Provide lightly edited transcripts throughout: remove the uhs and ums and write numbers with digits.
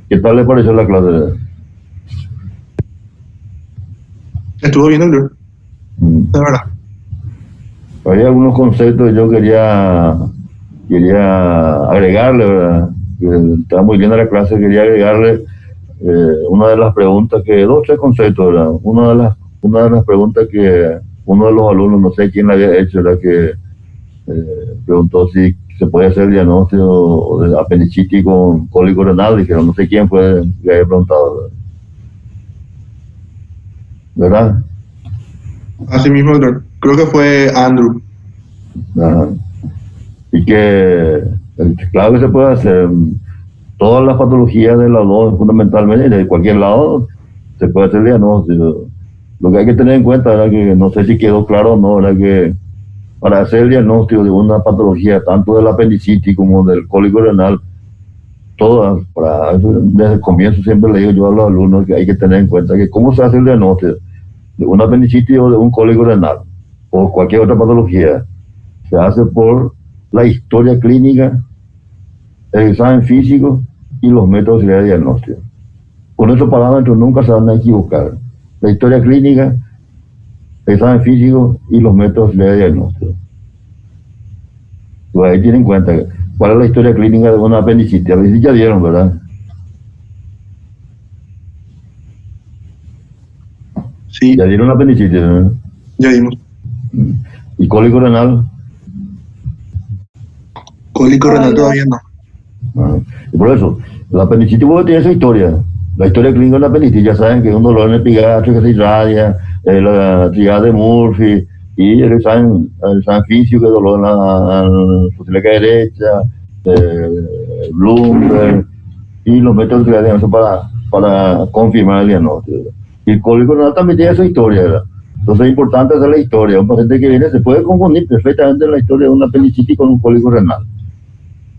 ¿Qué tal le pareció la clase? Estuvo bien, doctor, Mm. de verdad. Hay algunos conceptos que yo quería agregarle, ¿verdad? Que estaba muy bien la clase, quería agregarle una de las preguntas dos o tres conceptos, ¿verdad? Una de las preguntas que uno de los alumnos, no sé quién la había hecho, era que preguntó si se puede hacer el diagnóstico de apendicitis con cólico renal, dijeron, no sé quién fue que había preguntado, ¿verdad? Así mismo, doctor. Creo que fue Andrew. Ajá. Y que, claro que se puede hacer todas las patologías de la dos, fundamentalmente, de cualquier lado, se puede hacer diagnóstico. Lo que hay que tener en cuenta era que, no sé si quedó claro o no, era que para hacer el diagnóstico de una patología, tanto del apendicitis como del cólico renal, todas, desde el comienzo siempre le digo yo a los alumnos que hay que tener en cuenta que cómo se hace el diagnóstico de una apendicitis o de un cólico renal o cualquier otra patología, se hace por la historia clínica, el examen físico y los métodos de diagnóstico. Con esos parámetros nunca se van a equivocar. La historia clínica, el examen físico y los métodos de diagnóstico. Pues ahí tienen en cuenta cuál es la historia clínica de una apendicitis. A ver si ya dieron, ¿verdad? Sí, Ya dieron la apendicitis, ¿verdad? ya vimos. Y cólico renal. Cólico renal Todavía. todavía no. Ah, y por eso, la apendicitis tiene esa historia. La historia clínica de la apendicitis, ya saben que es un dolor en el epigastrio que se irradia, la triada de Murphy, y el examen físico, que es dolor en la fusileca derecha, Bloomberg, y los métodos de diagnóstico para confirmar el diagnóstico. Y el cólico renal también tiene esa historia, ¿verdad? Entonces es importante hacer la historia. Un paciente que viene se puede confundir perfectamente la historia de una apendicitis con un cólico renal.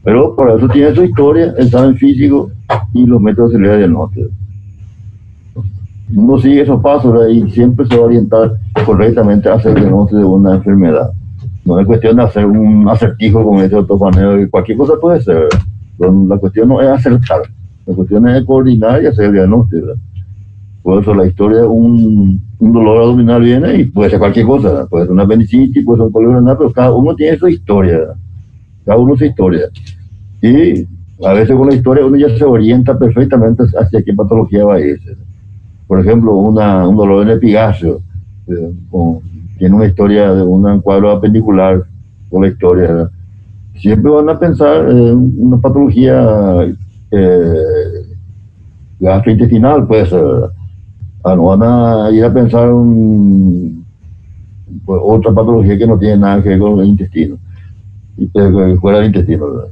Pero por eso tiene su historia, el examen físico y los métodos de diagnóstico. Uno sigue esos pasos y siempre se va a orientar correctamente a hacer el diagnóstico de una enfermedad. No es cuestión de hacer un acertijo como ese autopaneo, y cualquier cosa puede ser, ¿verdad? Pero la cuestión no es acertar, la cuestión es coordinar y hacer el diagnóstico, ¿verdad? Por eso la historia de un dolor abdominal viene y puede ser cualquier cosa, ¿verdad? Puede ser una apendicitis, puede ser un cólico renal, pero cada uno tiene su historia, ¿verdad? Cada uno su historia. Y a veces con la historia uno ya se orienta perfectamente hacia qué patología va a irse. Por ejemplo, un dolor en el epigastrio, tiene una historia de un cuadro apendicular con la historia, ¿verdad? Siempre van a pensar en una patología gastrointestinal, puede ser, ¿verdad? No van a ir a pensar pues, otra patología que no tiene nada que ver con el intestino, fuera del intestino, ¿verdad?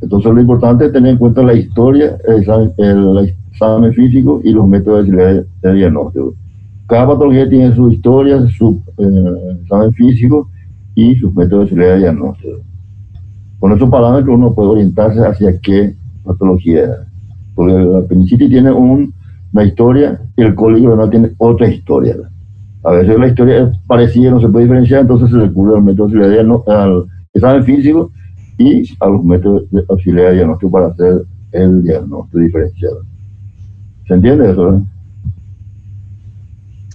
Entonces lo importante es tener en cuenta la historia, el examen físico y los métodos de diagnóstico. Cada patología tiene su historia, su examen físico y sus métodos de diagnóstico. Con esos parámetros uno puede orientarse hacia qué patología. Porque la apendicitis tiene una historia y el cólico renal tiene otra historia. A veces la historia es parecida, no se puede diferenciar, entonces se recurre al método de diagnóstico, al examen físico y a los métodos de auxiliar de diagnóstico para hacer el diagnóstico diferenciado. ¿Se entiende eso?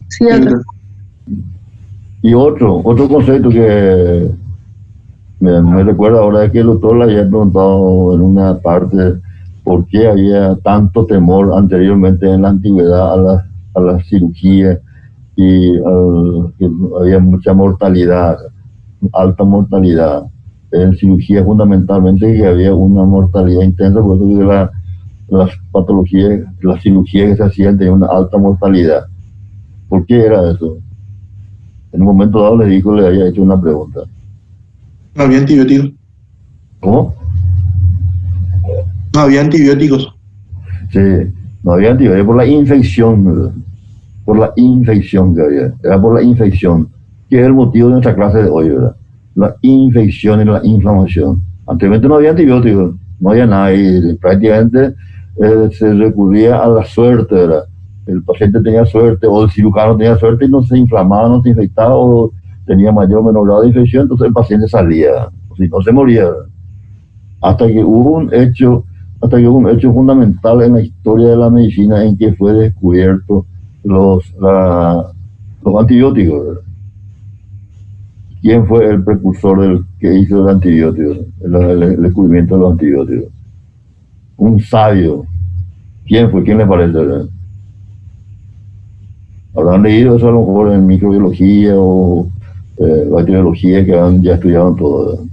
Sí, doctor. Y otro concepto que me recuerda ahora es que el doctor le había preguntado en una parte por qué había tanto temor anteriormente en la antigüedad a la cirugía y que había mucha mortalidad, alta mortalidad. En cirugía fundamentalmente que había una mortalidad intensa, por eso que las patologías, las cirugías que se hacían tenían una alta mortalidad. ¿Por qué era eso? En un momento dado le había hecho una pregunta. No había antibióticos. ¿Cómo? No había antibióticos. Sí, no había antibióticos por la infección, ¿verdad? Por la infección que había. Era por la infección, que es el motivo de nuestra clase de hoy, ¿verdad? La infección y la inflamación. Anteriormente no había antibióticos, no había nada, y prácticamente se recurría a la suerte, ¿verdad? El paciente tenía suerte, o el cirujano tenía suerte y no se inflamaba, no se infectaba, o tenía mayor o menor grado de infección, entonces el paciente salía, o si no se moría, ¿verdad? Hasta que hubo un hecho hasta que hubo un hecho fundamental en la historia de la medicina en que fue descubierto los antibióticos, ¿verdad? ¿Quién fue el precursor que hizo el antibiótico, el descubrimiento de los antibióticos? Un sabio. ¿Quién fue? ¿Quién le parece, verdad? Habrán leído eso a lo mejor en microbiología o bacteriología, que ya estudiaron todo, ¿verdad?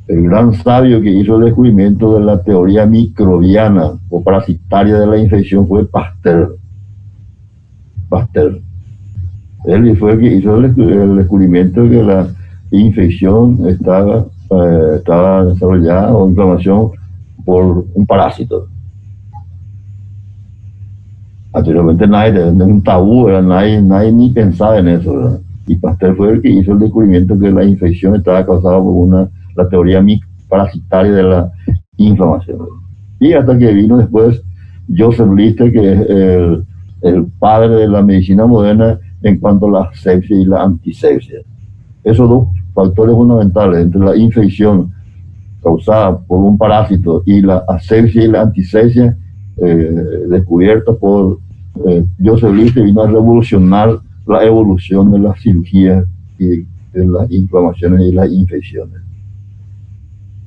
El gran sabio que hizo el descubrimiento de la teoría microbiana o parasitaria de la infección fue Pasteur. Pasteur. Él fue el que hizo el descubrimiento de que la infección estaba desarrollada o inflamación por un parásito. Anteriormente nadie, un tabú, nadie ni pensaba en eso, ¿verdad? Y Pasteur fue el que hizo el descubrimiento que la infección estaba causada por la teoría parasitaria de la inflamación. Y hasta que vino después Joseph Lister, que es el padre de la medicina moderna en cuanto a la asepsia y la antisepsia. Esos dos factores fundamentales entre la infección causada por un parásito y la asepsia y la antisepsia, descubierta por Joseph Lister, vino a revolucionar la evolución de las cirugías y de las inflamaciones y las infecciones.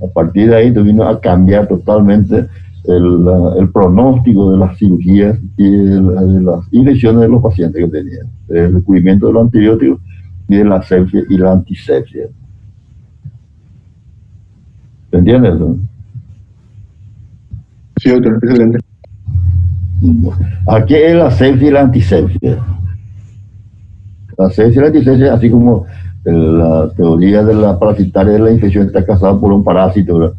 A partir de ahí vino a cambiar totalmente el pronóstico de las cirugías y de las infecciones de los pacientes que tenían. El descubrimiento de los antibióticos y de la asepsia y la antisepsia. ¿Se entiende eso? Sí, doctor, excelente. ¿A qué es la asepsia y la antisepsia? La asepsia y la antisepsia, así como la teoría de la parasitaria de la infección está causada por un parásito, ¿verdad?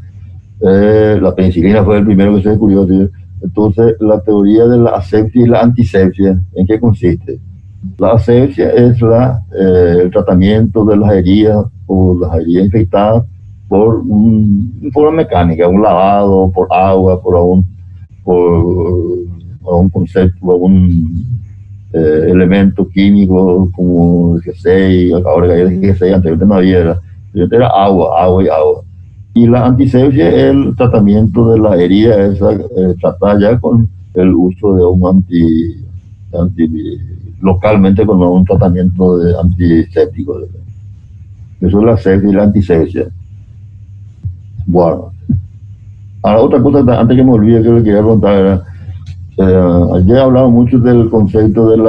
La penicilina fue el primero que se descubrió, ¿sí? Entonces, la teoría de la asepsia y la antisepsia, ¿en qué consiste? La asepsia es el tratamiento de las heridas o las heridas infectadas por forma mecánica, un lavado, por agua, por un concepto, por un elemento químico como el G6, ahora hay el G6, anteriormente no había, era agua y agua. Y la antisepsia es el tratamiento de la herida, esa tratada ya con el uso de un localmente con un tratamiento de antiséptico. Eso es la asepsia y la antisepsia. Bueno, ahora otra cosa, antes que me olvide, que le quería contar era, ayer he hablado mucho del concepto del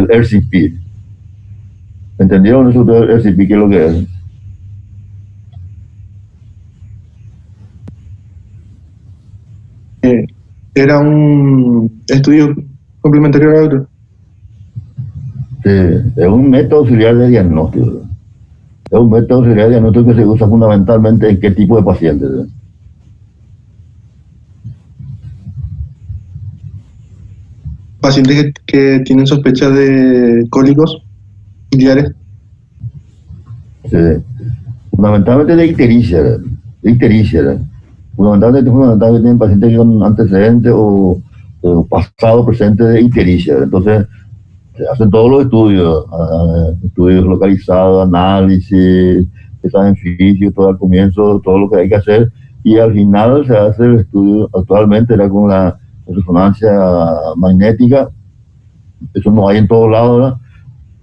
RCP. ¿Entendieron eso del RCP? ¿Qué es lo que es? Era un estudio complementario, doctor. Sí, es un método auxiliar de diagnóstico. Es un método auxiliar de diagnóstico que se usa fundamentalmente en qué tipo de pacientes. Pacientes que tienen sospecha de cólicos biliares. Sí. Fundamentalmente de ictericia. Fundamentalmente tienen pacientes con antecedentes o pasado presente de ictericia. Entonces, se hacen todos los estudios localizados, análisis, examen físico, todo al comienzo, todo lo que hay que hacer, y al final se hace el estudio. Actualmente era con la resonancia magnética, eso no hay en todos lados, ¿verdad?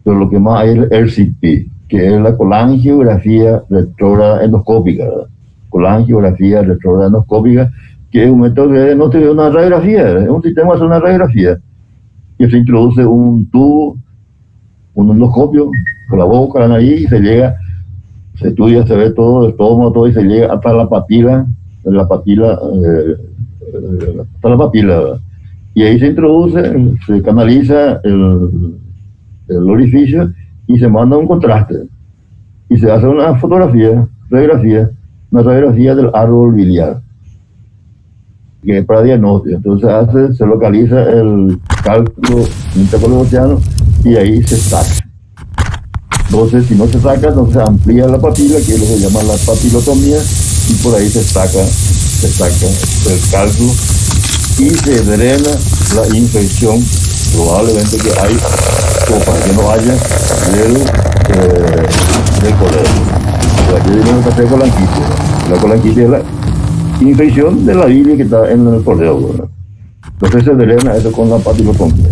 Pero lo que más hay es el RCP, que es la colangiografía retrógrada endoscópica, ¿verdad? Colangiografía retrógrada endoscópica, que es un método de diagnóstico de una radiografía, es un sistema de hacer una radiografía, que se introduce un tubo, un endoscopio, por la boca, la nariz, y se estudia, se ve todo, el estómago, todo, y se llega hasta la papila, hasta la papila, ¿verdad? Y ahí se introduce, se canaliza el orificio y se manda un contraste. Y se hace una radiografía del árbol biliar, que es para diagnóstico. Entonces se localiza el cálculo intercolobociano y ahí se saca. Entonces, si no se saca, entonces se amplía la papila, que es lo que se llama la papilotomía, y por ahí se saca el cálculo y se drena la infección, probablemente que hay, o para que no haya, del colegio. Aquí viene un café con la anquicia. La colanquitis es la infección de la bilis que está en el cordero, ¿verdad? Entonces se drena eso con la patilotongia.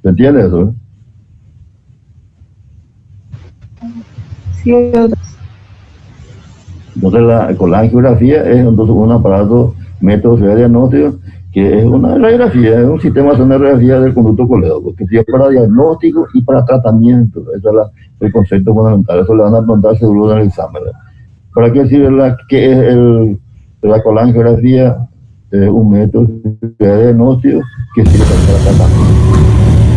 ¿Se entiende eso? Sí, Entonces la colangiografía es entonces un aparato método de diagnóstico que es una radiografía, es un sistema de radiografía del conducto colédoco, que sirve para diagnóstico y para tratamiento. Ese es el concepto fundamental. Eso le van a preguntar seguro en el examen. ¿Para qué sirve qué es la colangiografía? Es un método de diagnóstico que sirve para tratamiento.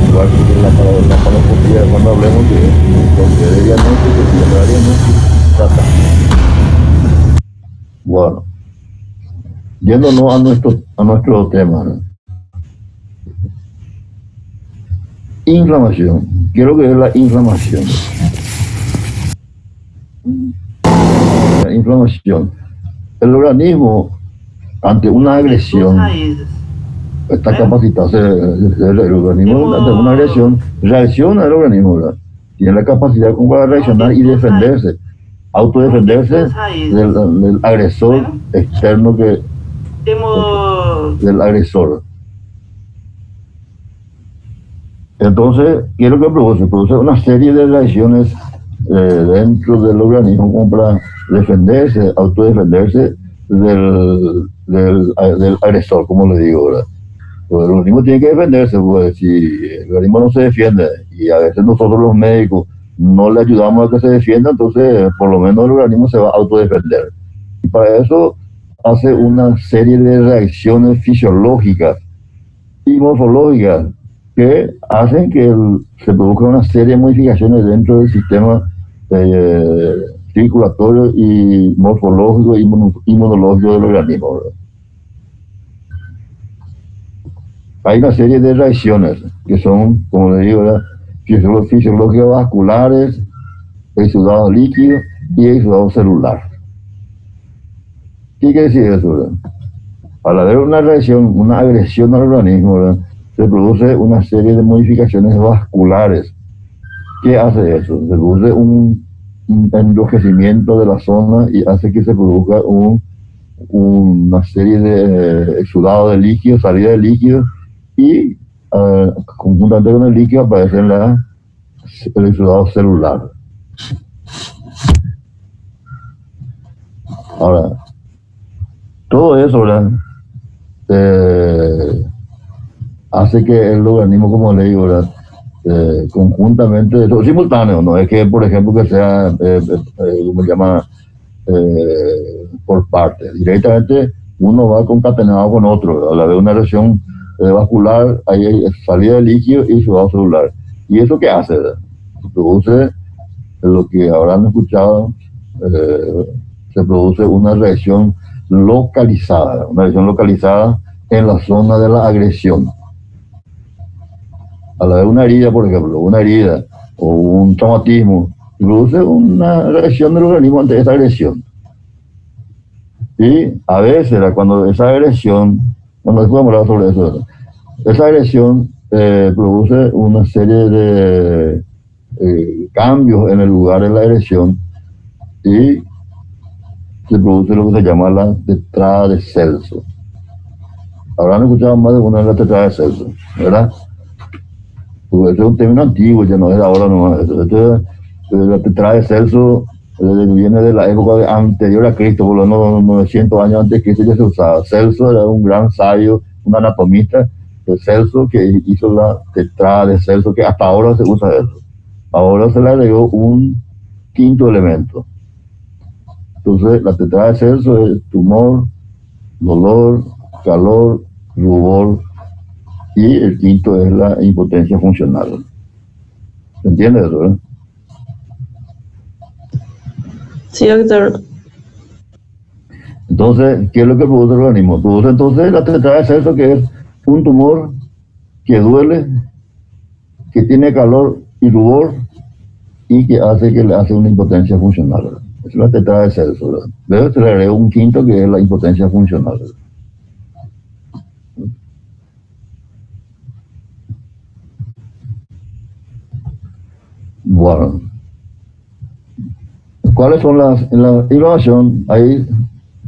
Igual que la paroscopía, cuando hablemos de eso, de diagnóstico, que sirve para diagnóstico, tratamiento. Bueno, yéndonos a nuestro tema, ¿no? Inflamación. ¿Qué es lo que es la inflamación? La inflamación. El organismo, ante una agresión, está capacitado. El organismo, ante una agresión, reacciona el organismo, ¿verdad? Tiene la capacidad como para reaccionar y defenderse, autodefenderse del agresor externo del agresor. Entonces, ¿qué es lo que produce? Produce una serie de reacciones dentro del organismo como para defenderse, autodefenderse del agresor, como le digo, ¿verdad? Pues el organismo tiene que defenderse, pues si el organismo no se defiende y a veces nosotros los médicos no le ayudamos a que se defienda, entonces por lo menos el organismo se va a autodefender. Y para eso hace una serie de reacciones fisiológicas y morfológicas que hacen que se produzca una serie de modificaciones dentro del sistema eh, circulatorio y morfológico y inmunológico del organismo, ¿verdad? Hay una serie de reacciones que son, como le digo, ¿verdad?, fisiológicas vasculares, exudado líquido y exudado celular. ¿Qué quiere decir eso, verdad? Al haber una reacción, una agresión al organismo, ¿verdad?, se produce una serie de modificaciones vasculares. ¿Qué hace eso? Se produce un enrojecimiento de la zona y hace que se produzca una serie de exudado de líquido, salida de líquido, y conjuntamente con el líquido aparece el exudado celular. Ahora, todo eso, ¿verdad?, hace que el organismo, como le digo, ¿verdad?, conjuntamente, simultáneo, no es que, por ejemplo, que sea, ¿cómo se llama?, por partes. Directamente uno va concatenado con otro, ¿verdad? A la vez una reacción vascular, hay salida de líquido y exudado celular. ¿Y eso qué hace? ¿Verdad? Produce lo que habrán escuchado, se produce una reacción localizada en la zona de la agresión. A la vez una herida, por ejemplo, una herida o un traumatismo, produce una reacción del organismo ante esa agresión. Y a veces, cuando esa agresión, bueno, después vamos a hablar sobre eso, ¿verdad?, esa agresión produce una serie de cambios en el lugar de la agresión y se produce lo que se llama la tetrada de Celso. Habrán escuchado más de una de la tetrada de Celso, ¿verdad? Porque ese es un término antiguo, ya no es de ahora nomás. La tetrada de Celso viene de la época anterior a Cristo, por lo menos 900 años antes de Cristo ya se usaba. Celso era un gran sabio, un anatomista de Celso que hizo la tetrada de Celso, que hasta ahora se usa eso. Ahora se le agregó un quinto elemento. Entonces, la tetrada de Celso es tumor, dolor, calor, rubor, y el quinto es la impotencia funcional. ¿Se entiende eso, eh? sí, doctor. Entonces, ¿qué es lo que produce el organismo? Produce entonces la tetrada de Celso, que es un tumor que duele, que tiene calor y rubor y que hace que le hace una impotencia funcional, ¿verdad? Esa es la tetrada de Celso, ¿verdad? Luego se le agrega un quinto que es la impotencia funcional, ¿verdad? Bueno, ¿Cuáles son la inflamación? Ahí,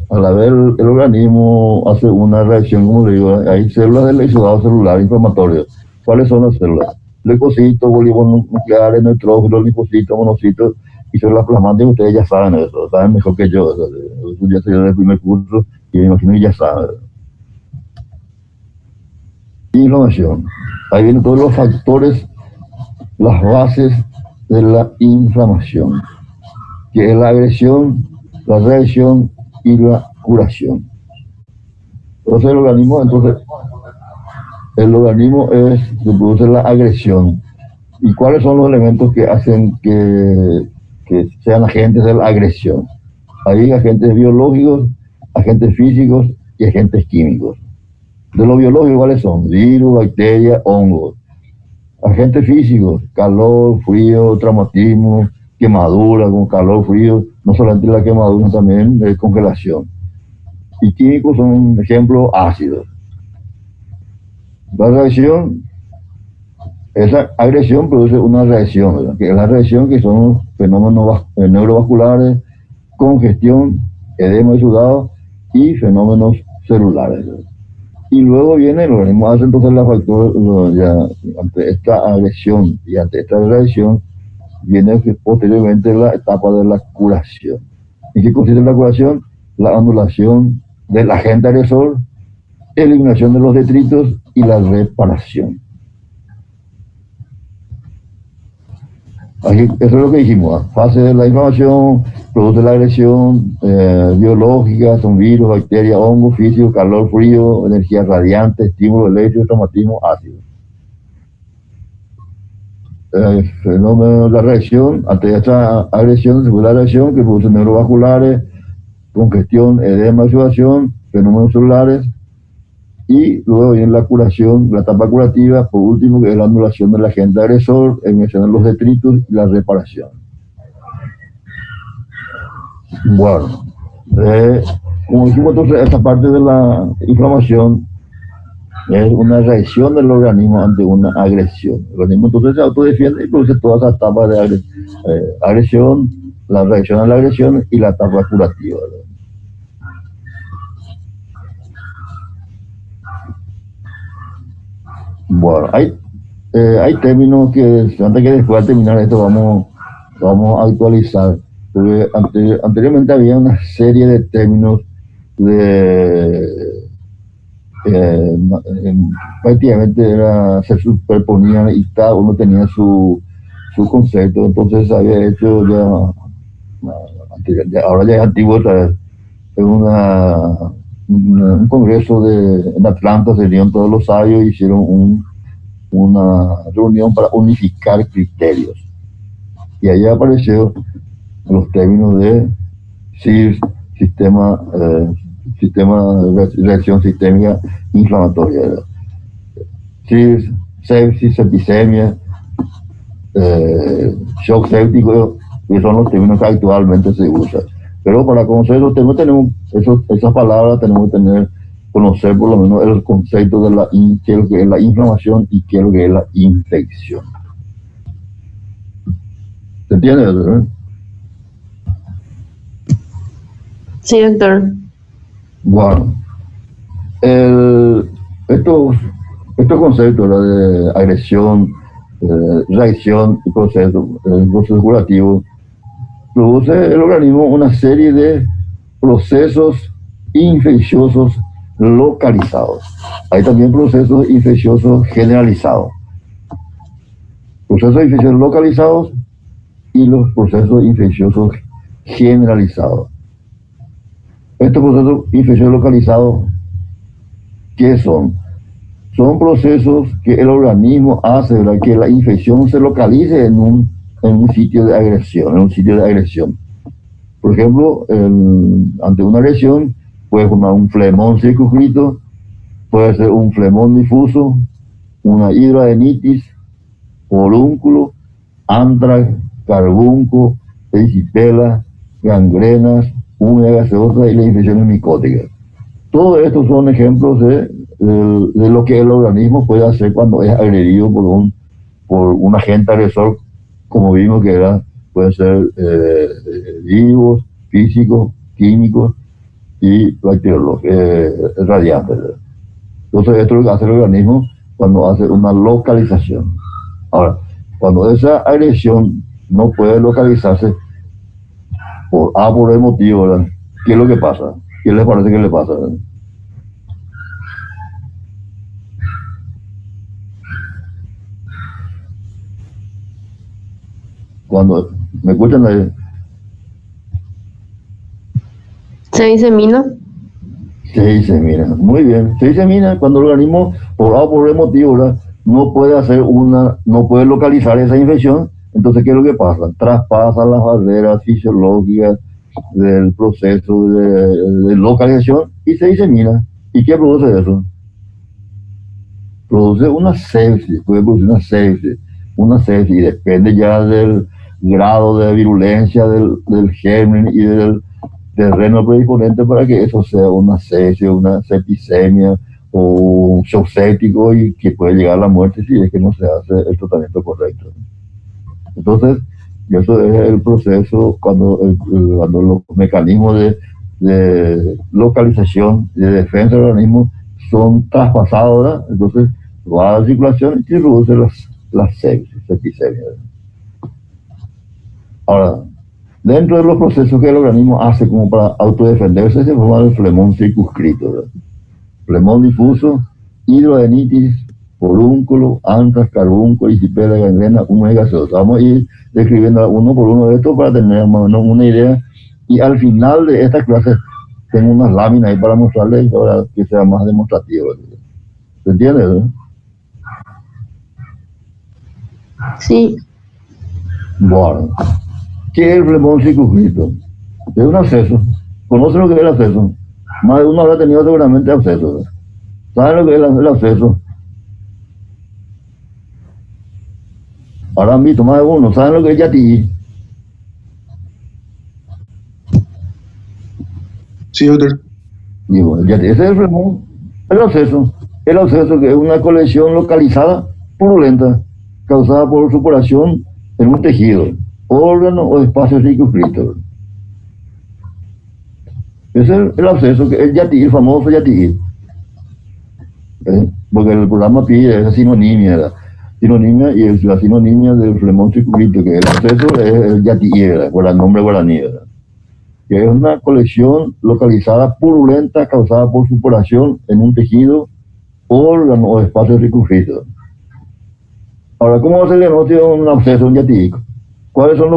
al haber el organismo hace una reacción, como le digo, hay células del exudado celular inflamatorio. ¿Cuáles son las células? Leucocitos, nucleares, neutrófilos, linfocitos, monocitos y células plasmáticas. Ustedes ya saben eso, saben mejor que yo. Eso ya se dio del primer curso y me imagino que ya saben. Inflamación. Ahí vienen todos los factores, las bases de la inflamación, que es la agresión, la reacción y la curación. Entonces el organismo se produce la agresión. ¿Y cuáles son los elementos que hacen que sean agentes de la agresión? Hay agentes biológicos, agentes físicos y agentes químicos. De lo biológico, ¿cuáles son? Virus, bacterias, hongos. Agentes físicos, calor, frío, traumatismo, quemadura con calor, frío, no solamente la quemadura, también de congelación. Y químicos son, ejemplo, ácidos. La reacción, esa agresión produce una reacción, ¿verdad? Que es la reacción que son fenómenos neurovasculares, congestión, edema exudado y fenómenos celulares, ¿verdad? Y luego viene el organismo hace entonces la factor, ya, ante esta agresión y ante esta reacción viene posteriormente la etapa de la curación. ¿En qué consiste la curación? La anulación del agente agresor, eliminación de los detritos y la reparación. Aquí, eso es lo que dijimos, fase de la inflamación, produce la agresión biológica, son virus, bacterias, hongos, físico, calor, frío, energía radiante, estímulo eléctrico, traumatismo, ácido. El fenómeno de la reacción, ante esta agresión, se produce la reacción que produce neurovasculares, congestión, edema, exudación, fenómenos celulares, y luego viene la curación, la etapa curativa, por último, que es la anulación del agente agresor, eliminación de los detritos y la reparación. Bueno, como dijimos entonces, esta parte de la inflamación es una reacción del organismo ante una agresión. El organismo entonces se autodefiende y produce todas las etapas de agresión, la reacción a la agresión y la etapa curativa, ¿verdad? Bueno, hay términos que antes que después de terminar esto vamos a actualizar. Porque anteriormente había una serie de términos prácticamente se superponían y cada uno tenía su concepto. Entonces había hecho ahora ya es antiguo otra vez, es un congreso en Atlanta, se reunieron todos los sabios y hicieron una reunión para unificar criterios. Y ahí aparecieron los términos de CIRS, sistema de reacción sistémica inflamatoria, CIRS, sepsis, septicemia, shock séptico, que son los términos que actualmente se usan. Pero para conocer esos términos, esas palabras tenemos que conocer por lo menos el concepto de qué es lo que es la inflamación y qué es lo que es la infección. ¿Se entiende eso, eh? Sí, doctor. Bueno, estos conceptos, ¿verdad?, de agresión, reacción y proceso curativo, produce el organismo una serie de procesos infecciosos localizados. Hay también procesos infecciosos generalizados. Procesos infecciosos localizados y los procesos infecciosos generalizados. Estos procesos infecciosos localizados, ¿qué son? Son procesos que el organismo hace, ¿verdad?, que la infección se localice en un sitio de agresión, Por ejemplo, ante una agresión puede formar un flemón circunscrito, puede ser un flemón difuso, una hidradenitis, forúnculo, antrax, carbunco, erisipela, gangrenas, úmida gaseosa y las infecciones micóticas. Todo esto son ejemplos de lo que el organismo puede hacer cuando es agredido por un agente agresor, como vimos que era puede ser vivos, físicos, químicos y bacteriológicos, radiantes. Entonces esto es lo que hace el organismo cuando hace una localización. Ahora, cuando esa agresión no puede localizarse por A por el motivo, ¿verdad? ¿Qué es lo que pasa? ¿Qué les parece que le pasa? ¿Verdad? Cuando me escuchan ahí, Se disemina. se disemina. Muy bien, se disemina cuando el organismo, por A o por el motivo, ¿verdad? No puede localizar esa infección. Entonces, ¿qué es lo que pasa? Traspasa las barreras fisiológicas del proceso de localización y se disemina. ¿Y qué produce eso? Produce una sepsis, puede producir una sepsis, y depende ya del grado de virulencia del germen y del terreno predisponente para que eso sea una sepsis, una septicemia o un shock séptico y que puede llegar a la muerte si es que no se hace el tratamiento correcto. Entonces, eso es el proceso cuando los mecanismos de localización, de defensa del organismo son traspasados, ¿verdad? Entonces va a la circulación y reduce las septicemias. Ahora, dentro de los procesos que el organismo hace como para autodefenderse, se forma el flemón circunscrito, ¿verdad? Flemón difuso, hidroadenitis, forúnculo, antras, carbúnculo, disipela, gangrena, humo y gaseosa. Vamos a ir describiendo uno por uno de estos para tener más o menos una idea. Y al final de esta clase tengo unas láminas ahí para mostrarles para que sea más demostrativo. ¿Se entiende? ¿No? Sí. Bueno, ¿qué es el flemón circunscrito? Es un absceso. ¿Conoce lo que es el absceso? Más de uno habrá tenido seguramente absceso, ¿verdad? ¿Saben lo que es el absceso? Ahora han visto más de uno. ¿Saben lo que es yatí? Sí, doctor. Digo, ese es el flemón, el absceso. El absceso, que es una colección localizada purulenta causada por supuración en un tejido, órgano o espacio circunscrito. Ese es el absceso, que es el yatí, el famoso yatí. Porque el programa pide esa sinonimia, ¿verdad? Sinonimia, y la sinonimia del flemón circunscrito, que el absceso es el yatí, ¿verdad? Por el nombre guaraní, ¿verdad? Que es una colección localizada purulenta causada por supuración en un tejido, órgano o espacio circunscrito. Ahora, ¿cómo va a ser el diagnóstico de un absceso, un yatídico? ¿Cuáles son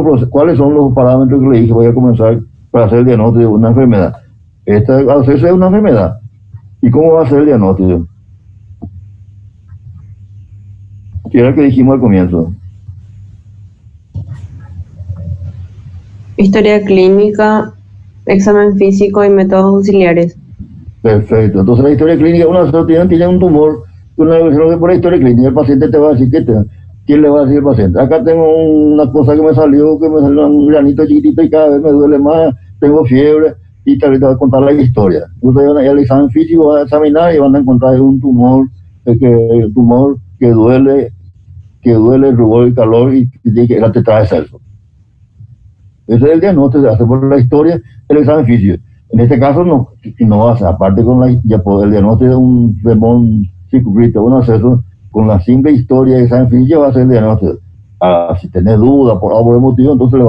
los parámetros que le dije? Voy a comenzar para hacer el diagnóstico de una enfermedad. Este absceso es una enfermedad. ¿Y cómo va a ser el diagnóstico? ¿Qué era lo que dijimos al comienzo? Historia clínica, examen físico y métodos auxiliares. Perfecto. Entonces la historia clínica, una persona tiene un tumor, una vez que por la historia clínica, el paciente te va a decir ¿quién le va a decir al paciente? Acá tengo una cosa que me salió un granito chiquitito y cada vez me duele más, tengo fiebre, y te va a contar la historia. Entonces van a ir al examen físico, van a examinar y van a encontrar un tumor que duele, el rubor y calor y que te trae sexo. Ese es el diagnóstico, se hace por la historia, el examen físico. En este caso no va a ser, aparte con el diagnóstico de un flemón circunscrito, un absceso, con la simple historia del examen físico va a ser el diagnóstico. Si tenés duda por algún motivo, entonces le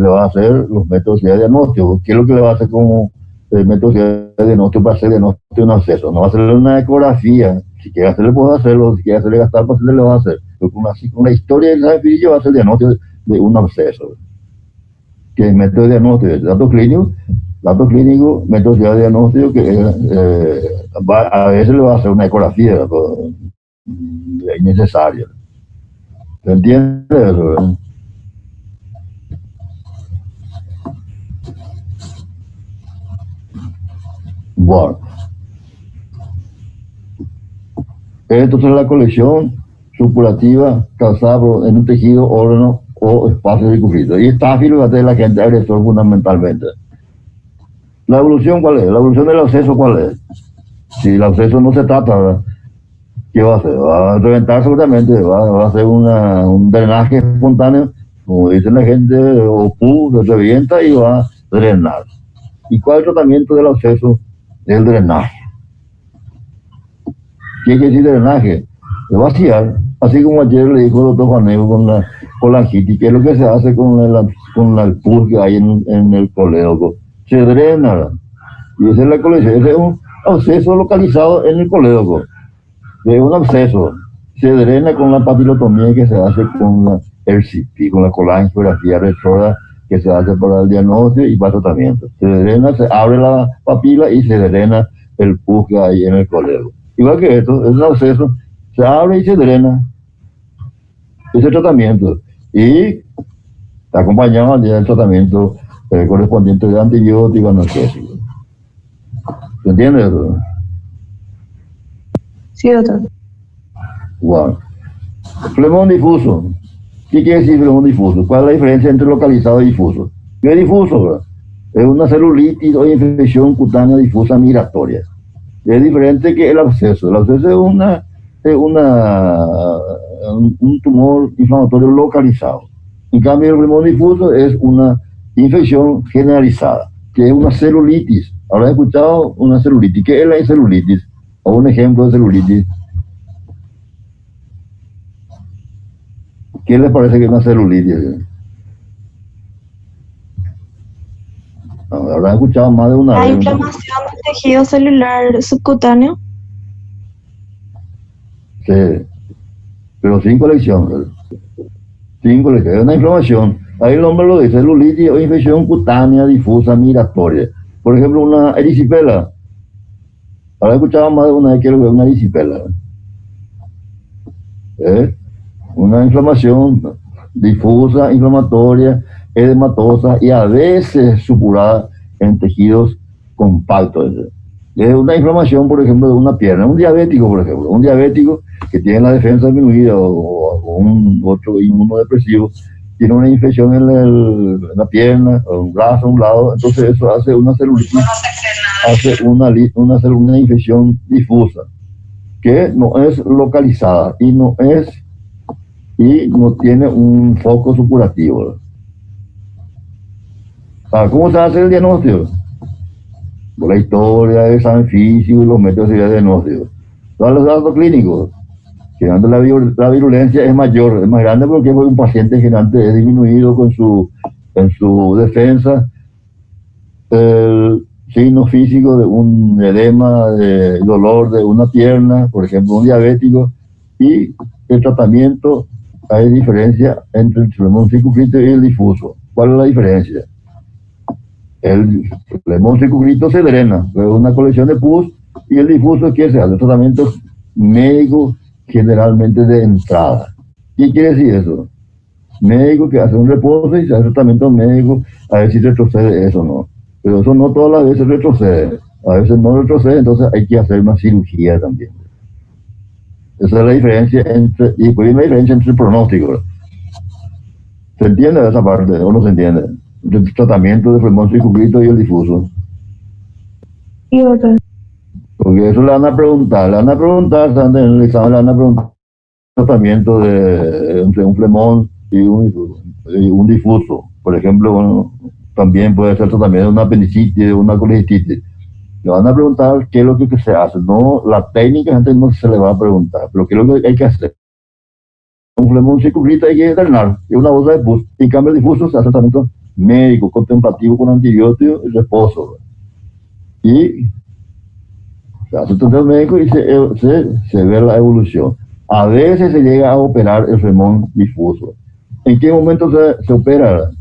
va a hacer los métodos de diagnóstico. ¿Qué es lo que le va a hacer como métodos de diagnóstico para hacer el diagnóstico de un absceso? No va a hacerle una ecografía. Si quiere hacerle, puede hacerlo. Si quiere hacerle gastar, pues le va a hacer. Pero con la historia del examen físico va a ser el diagnóstico de un absceso. Que es método de diagnóstico, datos clínicos, métodos de diagnóstico que a veces le va a hacer una ecografía, es innecesario. ¿Se entiende eso? Bueno, entonces la colección supurativa causada en un tejido, órgano o espacio circunscrito. Y estáfilo es la gente agresor fundamentalmente. ¿La evolución cuál es? ¿La evolución del absceso cuál es? Si el absceso no se trata, ¿verdad? ¿Qué va a hacer? Va a reventar seguramente, va a hacer un drenaje espontáneo como dice la gente, o pus, se revienta y va a drenar. ¿Y cuál es el tratamiento del absceso? El drenaje. ¿Qué quiere decir drenaje? De vaciar, así como ayer le dijo el doctor Juanego con la colangitis, que es lo que se hace con el pus que hay en el colédoco. Se drena, y esa es la colección, ese es un absceso localizado en el colédoco, es un absceso, se drena con la papilotomía que se hace con la RCP, con la colangiografía retrógrada que se hace para el diagnóstico y para el tratamiento. Se drena, se abre la papila y se drena el pus que hay en el colédoco. Igual que esto, es un absceso, se abre y se drena. Ese tratamiento. Y está acompañado del tratamiento correspondiente de antibiótico analgésico. ¿Se entiende eso? Sí, doctor. Wow. Flemón difuso. ¿Qué quiere decir flemón difuso? ¿Cuál es la diferencia entre localizado y difuso? ¿Qué es difuso? ¿Verdad? Es una celulitis o infección cutánea difusa migratoria. Es diferente que el absceso. El absceso es un tumor inflamatorio localizado. En cambio, el flemón difuso es una infección generalizada, que es una celulitis. ¿Habrás escuchado una celulitis? ¿Qué es la celulitis? O un ejemplo de celulitis. ¿Qué les parece que es una celulitis? No, habrás escuchado más de una La vez. inflamación del tejido celular subcutáneo. Sí, pero sin colección. Sin colección. Es una inflamación. Ahí el nombre lo dice, celulitis o infección cutánea difusa migratoria. Por ejemplo, una erisipela. Habrás escuchado más de una vez que es una erisipela. Una inflamación difusa, inflamatoria, edematosa y a veces supurada en tejidos compactos. Es una inflamación, por ejemplo, de una pierna. Un diabético, por ejemplo, un diabético que tiene la defensa disminuida o un otro inmunodepresivo, tiene una infección en la pierna, o un brazo, a un lado, entonces eso hace una celulitis, hace una infección difusa, que no es localizada y no tiene un foco supurativo. ¿Cómo se hace el diagnóstico? Por la historia, el examen físico y los métodos de diagnóstico. Todos los datos clínicos. Generalmente la virulencia es mayor, es más grande porque un paciente generalmente es disminuido en su defensa. El signo físico de un edema, de dolor de una pierna, por ejemplo, un diabético, y el tratamiento. Hay diferencia entre el flemón circunscrito y el difuso. ¿Cuál es la diferencia? El flemón circunscrito se drena, es una colección de pus, y el difuso, ¿qué se hace? Tratamientos médicos generalmente de entrada. ¿Qué quiere decir eso? Médico que hace un reposo y se hace tratamiento médico, a ver si retrocede eso o no. Pero eso no todas las veces retrocede. A veces no retrocede, entonces hay que hacer una cirugía también. Esa es la diferencia y pues hay una diferencia entre el pronóstico. ¿Se entiende esa parte o no se entiende? El tratamiento del flemón circunscrito y el difuso. Sí, doctor. Porque eso le van a preguntar, en el examen le van a preguntar el tratamiento entre un flemón y un difuso. Por ejemplo, bueno, también puede ser tratamiento de una apendicitis, de una colegistitis. Le van a preguntar qué es lo que se hace, no la técnica, antes no se le va a preguntar, pero qué es lo que hay que hacer. Un flemón circunscrito hay que drenar, es una bolsa de pus. En cambio, el difuso se hace tratamiento médico, contemplativo con antibióticos y reposo. Y se hace tratamiento médico y se ve la evolución. A veces se llega a operar el flemón difuso. ¿En qué momento se opera?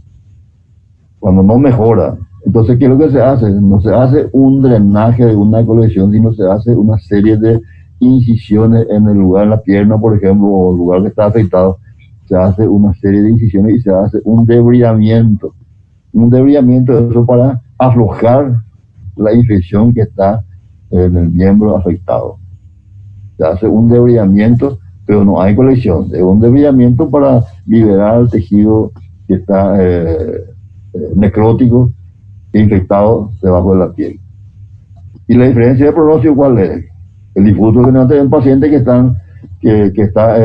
Cuando no mejora. Entonces, ¿qué es lo que se hace? No se hace un drenaje de una colección, sino se hace una serie de incisiones en el lugar, en la pierna, por ejemplo, o el lugar que está afectado. Se hace una serie de incisiones y se hace un debridamiento. Un debridamiento, eso para aflojar la infección que está en el miembro afectado. Se hace un debridamiento, pero no hay colección. Es un debridamiento para liberar el tejido que está necrótico, infectado debajo de la piel. Y la diferencia de pronóstico, ¿cuál es? El difuso generalmente en pacientes que está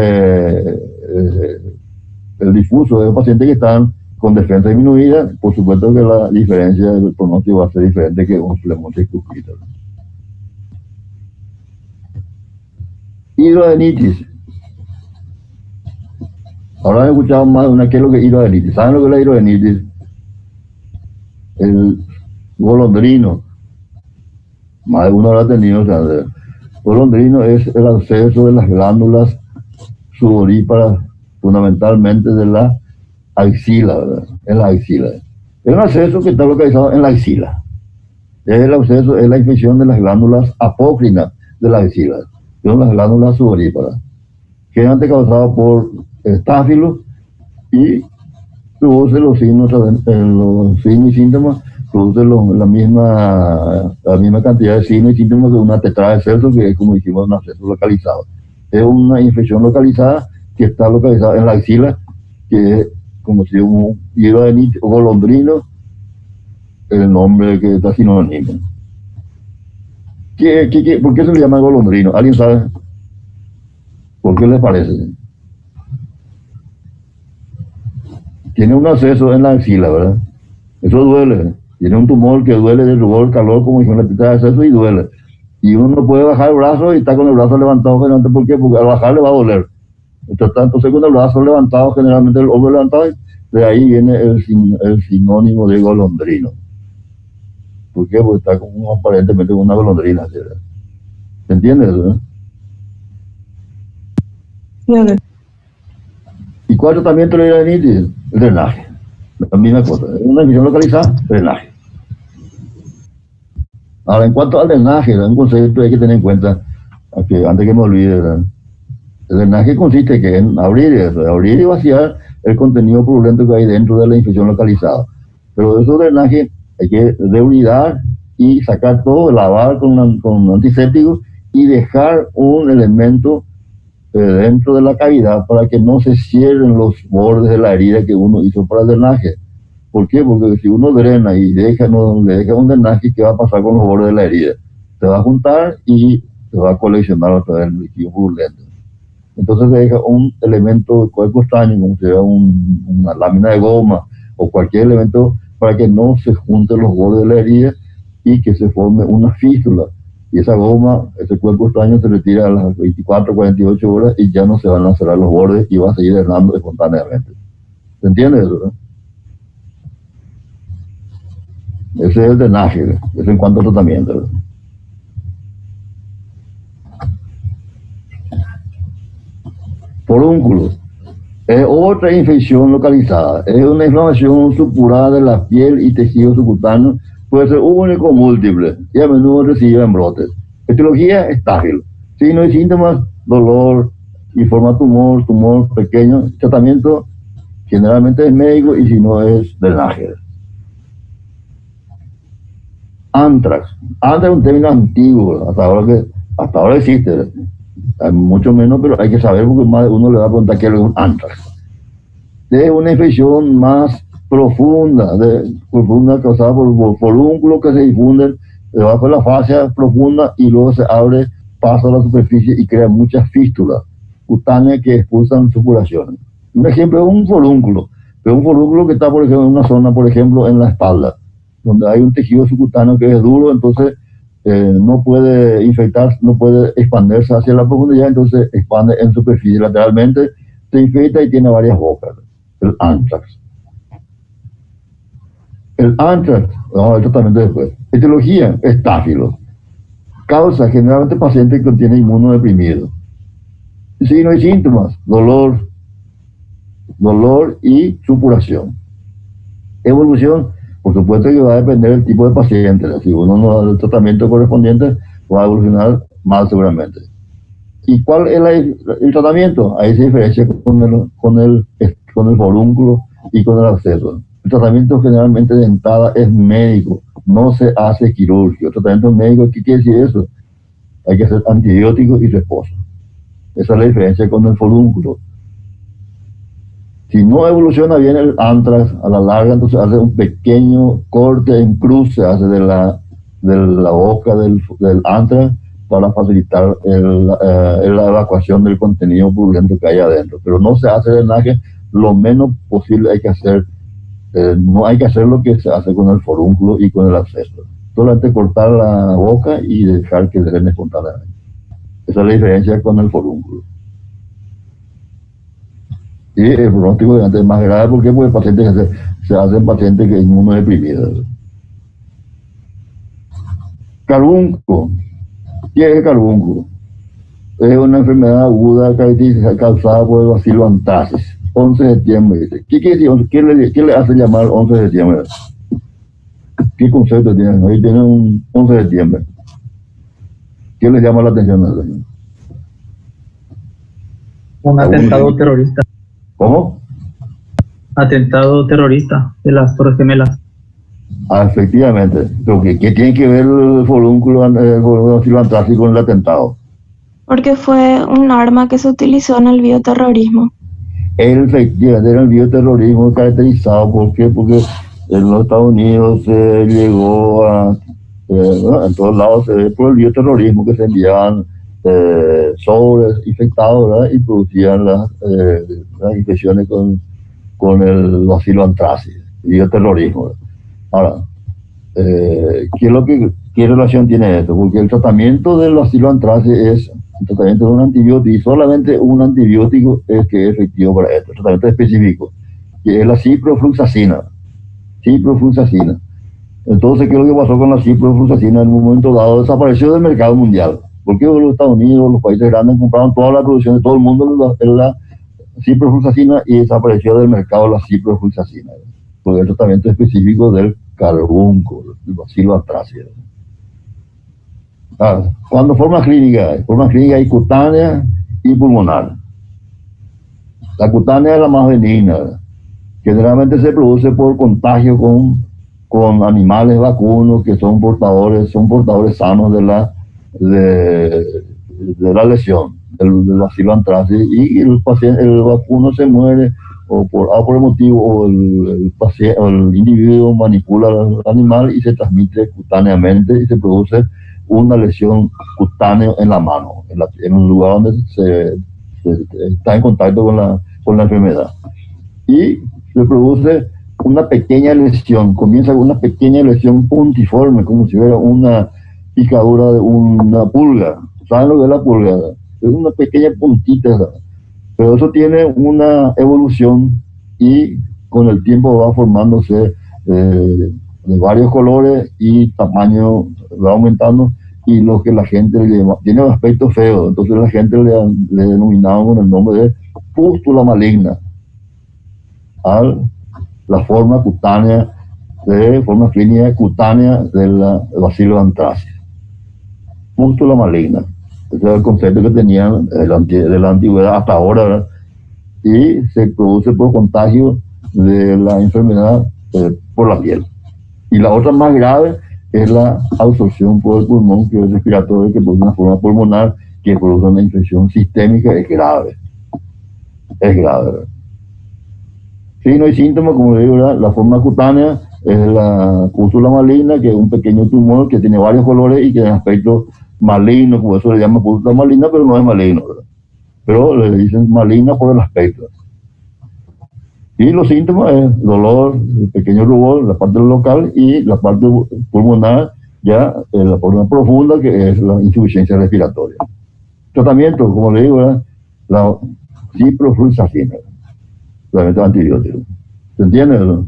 El difuso es pacientes que están con defensa disminuida. Por supuesto que la diferencia del pronóstico va a ser diferente que un pulmón circunscrito. Hidroadenitis. Ahora he escuchado más de una que es lo que es hidroadenitis. ¿Saben lo que es la hidroadenitis? El golondrino. Más de uno habrá tenido. O sea, el golondrino es el acceso de las glándulas sudoríparas, fundamentalmente de la axila, ¿verdad? En la axila. Es un acceso que está localizado en la axila. Es el acceso, es la infección de las glándulas apócrinas de la axila. Son las glándulas sudoríparas, generalmente causado por estáfilos y produce los signos y síntomas, produce la misma cantidad de signos y síntomas de una tetrada de Celso, que es, como dijimos, un acceso localizado. Es una infección localizada que está localizada en la axila, que es como si un hidroadenitis o golondrino, el nombre que está sinónimo. ¿Por qué se le llama golondrino? ¿Alguien sabe? ¿Por qué les parece? Tiene un acceso en la axila, ¿verdad? Eso duele. Tiene un tumor que duele de rubor, calor, como si una tetrada de Celso, y duele. Y uno no puede bajar el brazo y está con el brazo levantado generalmente. ¿Por qué? Porque al bajar le va a doler. Entonces con el brazo levantado, generalmente el hombro levantado, de ahí viene el sinónimo de golondrino. ¿Por qué? Porque está como aparentemente con una golondrina. ¿Verdad? ¿Se entiende eso? Claro. ¿Y cuál tratamiento de la hidroadenitis? El drenaje. La misma cosa. Es una infección localizada, drenaje. Ahora, en cuanto al drenaje, un concepto hay que tener en cuenta, antes que me olvide, ¿verdad? El drenaje consiste en abrir y vaciar el contenido purulento que hay dentro de la infección localizada. Pero de esos drenajes hay que deunidar y sacar todo, lavar con antisépticos y dejar un elemento dentro de la cavidad para que no se cierren los bordes de la herida que uno hizo para el drenaje. ¿Por qué? Porque si uno drena y le deja un drenaje, ¿qué va a pasar con los bordes de la herida? Se va a juntar y se va a coleccionar otra vez el líquido purulento. Entonces se deja un elemento de cuerpo extraño, como sea una lámina de goma o cualquier elemento, para que no se junten los bordes de la herida y que se forme una fístula. Y esa goma, ese cuerpo extraño se retira a las 24, 48 horas y ya no se van a cerrar los bordes y va a seguir drenando espontáneamente. ¿Se entiende eso? ¿No? Ese es el drenaje, eso en cuanto a tratamiento. ¿No? Forúnculos. Es otra infección localizada. Es una inflamación supurada de la piel y tejido subcutáneo. Puede ser único o múltiple y a menudo recibe en brotes. Etiología, estáfilo. Signos y síntomas, dolor, informa tumor pequeño. Tratamiento generalmente es médico y si no es drenaje. Antrax. Antrax es un término antiguo, hasta ahora existe. Hay mucho menos, pero hay que saber porque más de uno le va a preguntar qué es un antrax. Es una infección más profunda causada por forúnculos que se difunden debajo de la fascia profunda y luego se abre, pasa a la superficie y crea muchas fístulas cutáneas que expulsan supuraciones. Un ejemplo es un forúnculo, pero un forúnculo que está, por ejemplo, en una zona, por ejemplo, en la espalda, donde hay un tejido subcutáneo que es duro, entonces no puede infectar, no puede expandirse hacia la profundidad, entonces expande en superficie lateralmente, se infecta y tiene varias bocas. El antrax. El antrax, vamos a ver tratamiento después. Etiología, estáfilo. Causa generalmente paciente que tiene inmunodeprimido. Signos y síntomas, dolor y supuración. Evolución, por supuesto que va a depender del tipo de paciente. Si uno no da el tratamiento correspondiente, va a evolucionar mal seguramente. ¿Y cuál es el tratamiento? Ahí se diferencia con el forúnculo y con el absceso. El tratamiento generalmente de dentada es médico, no se hace quirúrgico. El tratamiento médico, ¿qué quiere decir eso? Hay que hacer antibióticos y reposo. Esa es la diferencia con el forúnculo. Si no evoluciona bien el antrax a la larga, entonces hace un pequeño corte en cruz, se hace de la boca del antrax para facilitar la evacuación del contenido purulento que hay adentro. Pero no se hace drenaje lo menos posible hay que hacer. No hay que hacer lo que se hace con el forúnculo y con el absceso. Solamente cortar la boca y dejar que drene espontáneamente. Esa es la diferencia con el forúnculo. Y el pronóstico es más grave porque el paciente se hacen pacientes que inmunodeprimidos. Carbunco. ¿Qué es el carbunco? Es una enfermedad aguda causada por el bacilo anthracis. 11 de septiembre, dice. ¿Qué quiere decir? ¿Qué le hace llamar 11 de septiembre? ¿Qué concepto tienen? Ahí tienen un 11 de septiembre. ¿Qué les llama la atención a eso? Un atentado terrorista. ¿Cómo? Atentado terrorista de las Torres Gemelas. Efectivamente. Pero ¿qué tiene que ver el forúnculo anthracis con el atentado? Porque fue un arma que se utilizó en el bioterrorismo. Efectivamente, era el bioterrorismo caracterizado porque en los Estados Unidos se llegó a, en todos lados se ve por el bioterrorismo que se enviaban sobres infectados, ¿verdad? Y producían las infecciones con el bacilo anthracis, bioterrorismo, ¿verdad? Ahora, ¿qué relación tiene esto? Porque el tratamiento del bacilo anthracis es el tratamiento de un antibiótico, y solamente un antibiótico es que es efectivo para esto, tratamiento específico, que es la ciprofloxacina. Entonces, ¿qué es lo que pasó con la ciprofloxacina? En un momento dado desapareció del mercado mundial, porque los Estados Unidos, los países grandes compraron toda la producción de todo el mundo en la ciprofloxacina y desapareció del mercado la ciprofloxacina, porque es el tratamiento específico del carbunco, del bacilo anthracis. Cuando forma clínica hay cutánea y pulmonar. La cutánea es la más benigna. Generalmente se produce por contagio con animales vacunos que son portadores sanos de la lesión del bacilo anthracis, y el vacuno se muere o por el motivo, o el individuo manipula al animal y se transmite cutáneamente y se produce una lesión cutánea en la mano, en un lugar donde se está en contacto con la enfermedad. Y se produce una pequeña lesión, comienza con una pequeña lesión puntiforme, como si fuera una picadura de una pulga. ¿Saben lo que es la pulga? Es una pequeña puntita, pero eso tiene una evolución y con el tiempo va formándose de varios colores y tamaño va aumentando, y lo que la gente le llama, tiene un aspecto feo, entonces la gente le denominaba con el nombre de pústula maligna a la forma cutánea, forma clínica cutánea del bacilo anthracis. Pústula maligna. Ese es el concepto que tenían de la antigüedad hasta ahora, ¿verdad? Y se produce por contagio de la enfermedad por la piel. Y la otra más grave es la absorción por el pulmón, que es respiratorio, que produce una forma pulmonar, que produce una infección sistémica. Es grave. ¿Verdad? Sí, no hay síntomas, como digo, ¿verdad? La forma cutánea es la pústula maligna, que es un pequeño tumor que tiene varios colores y que tiene aspecto maligno, por eso le llaman pústula maligna, pero no es maligno, ¿verdad? Pero le dicen maligna por el aspecto. Y los síntomas es dolor, pequeño rubor, la parte local, y la parte pulmonar, ya la forma profunda, que es la insuficiencia respiratoria. Tratamiento, como le digo, ¿verdad? La ciprofloxacina, tratamiento antibiótico. ¿Se entiende, no?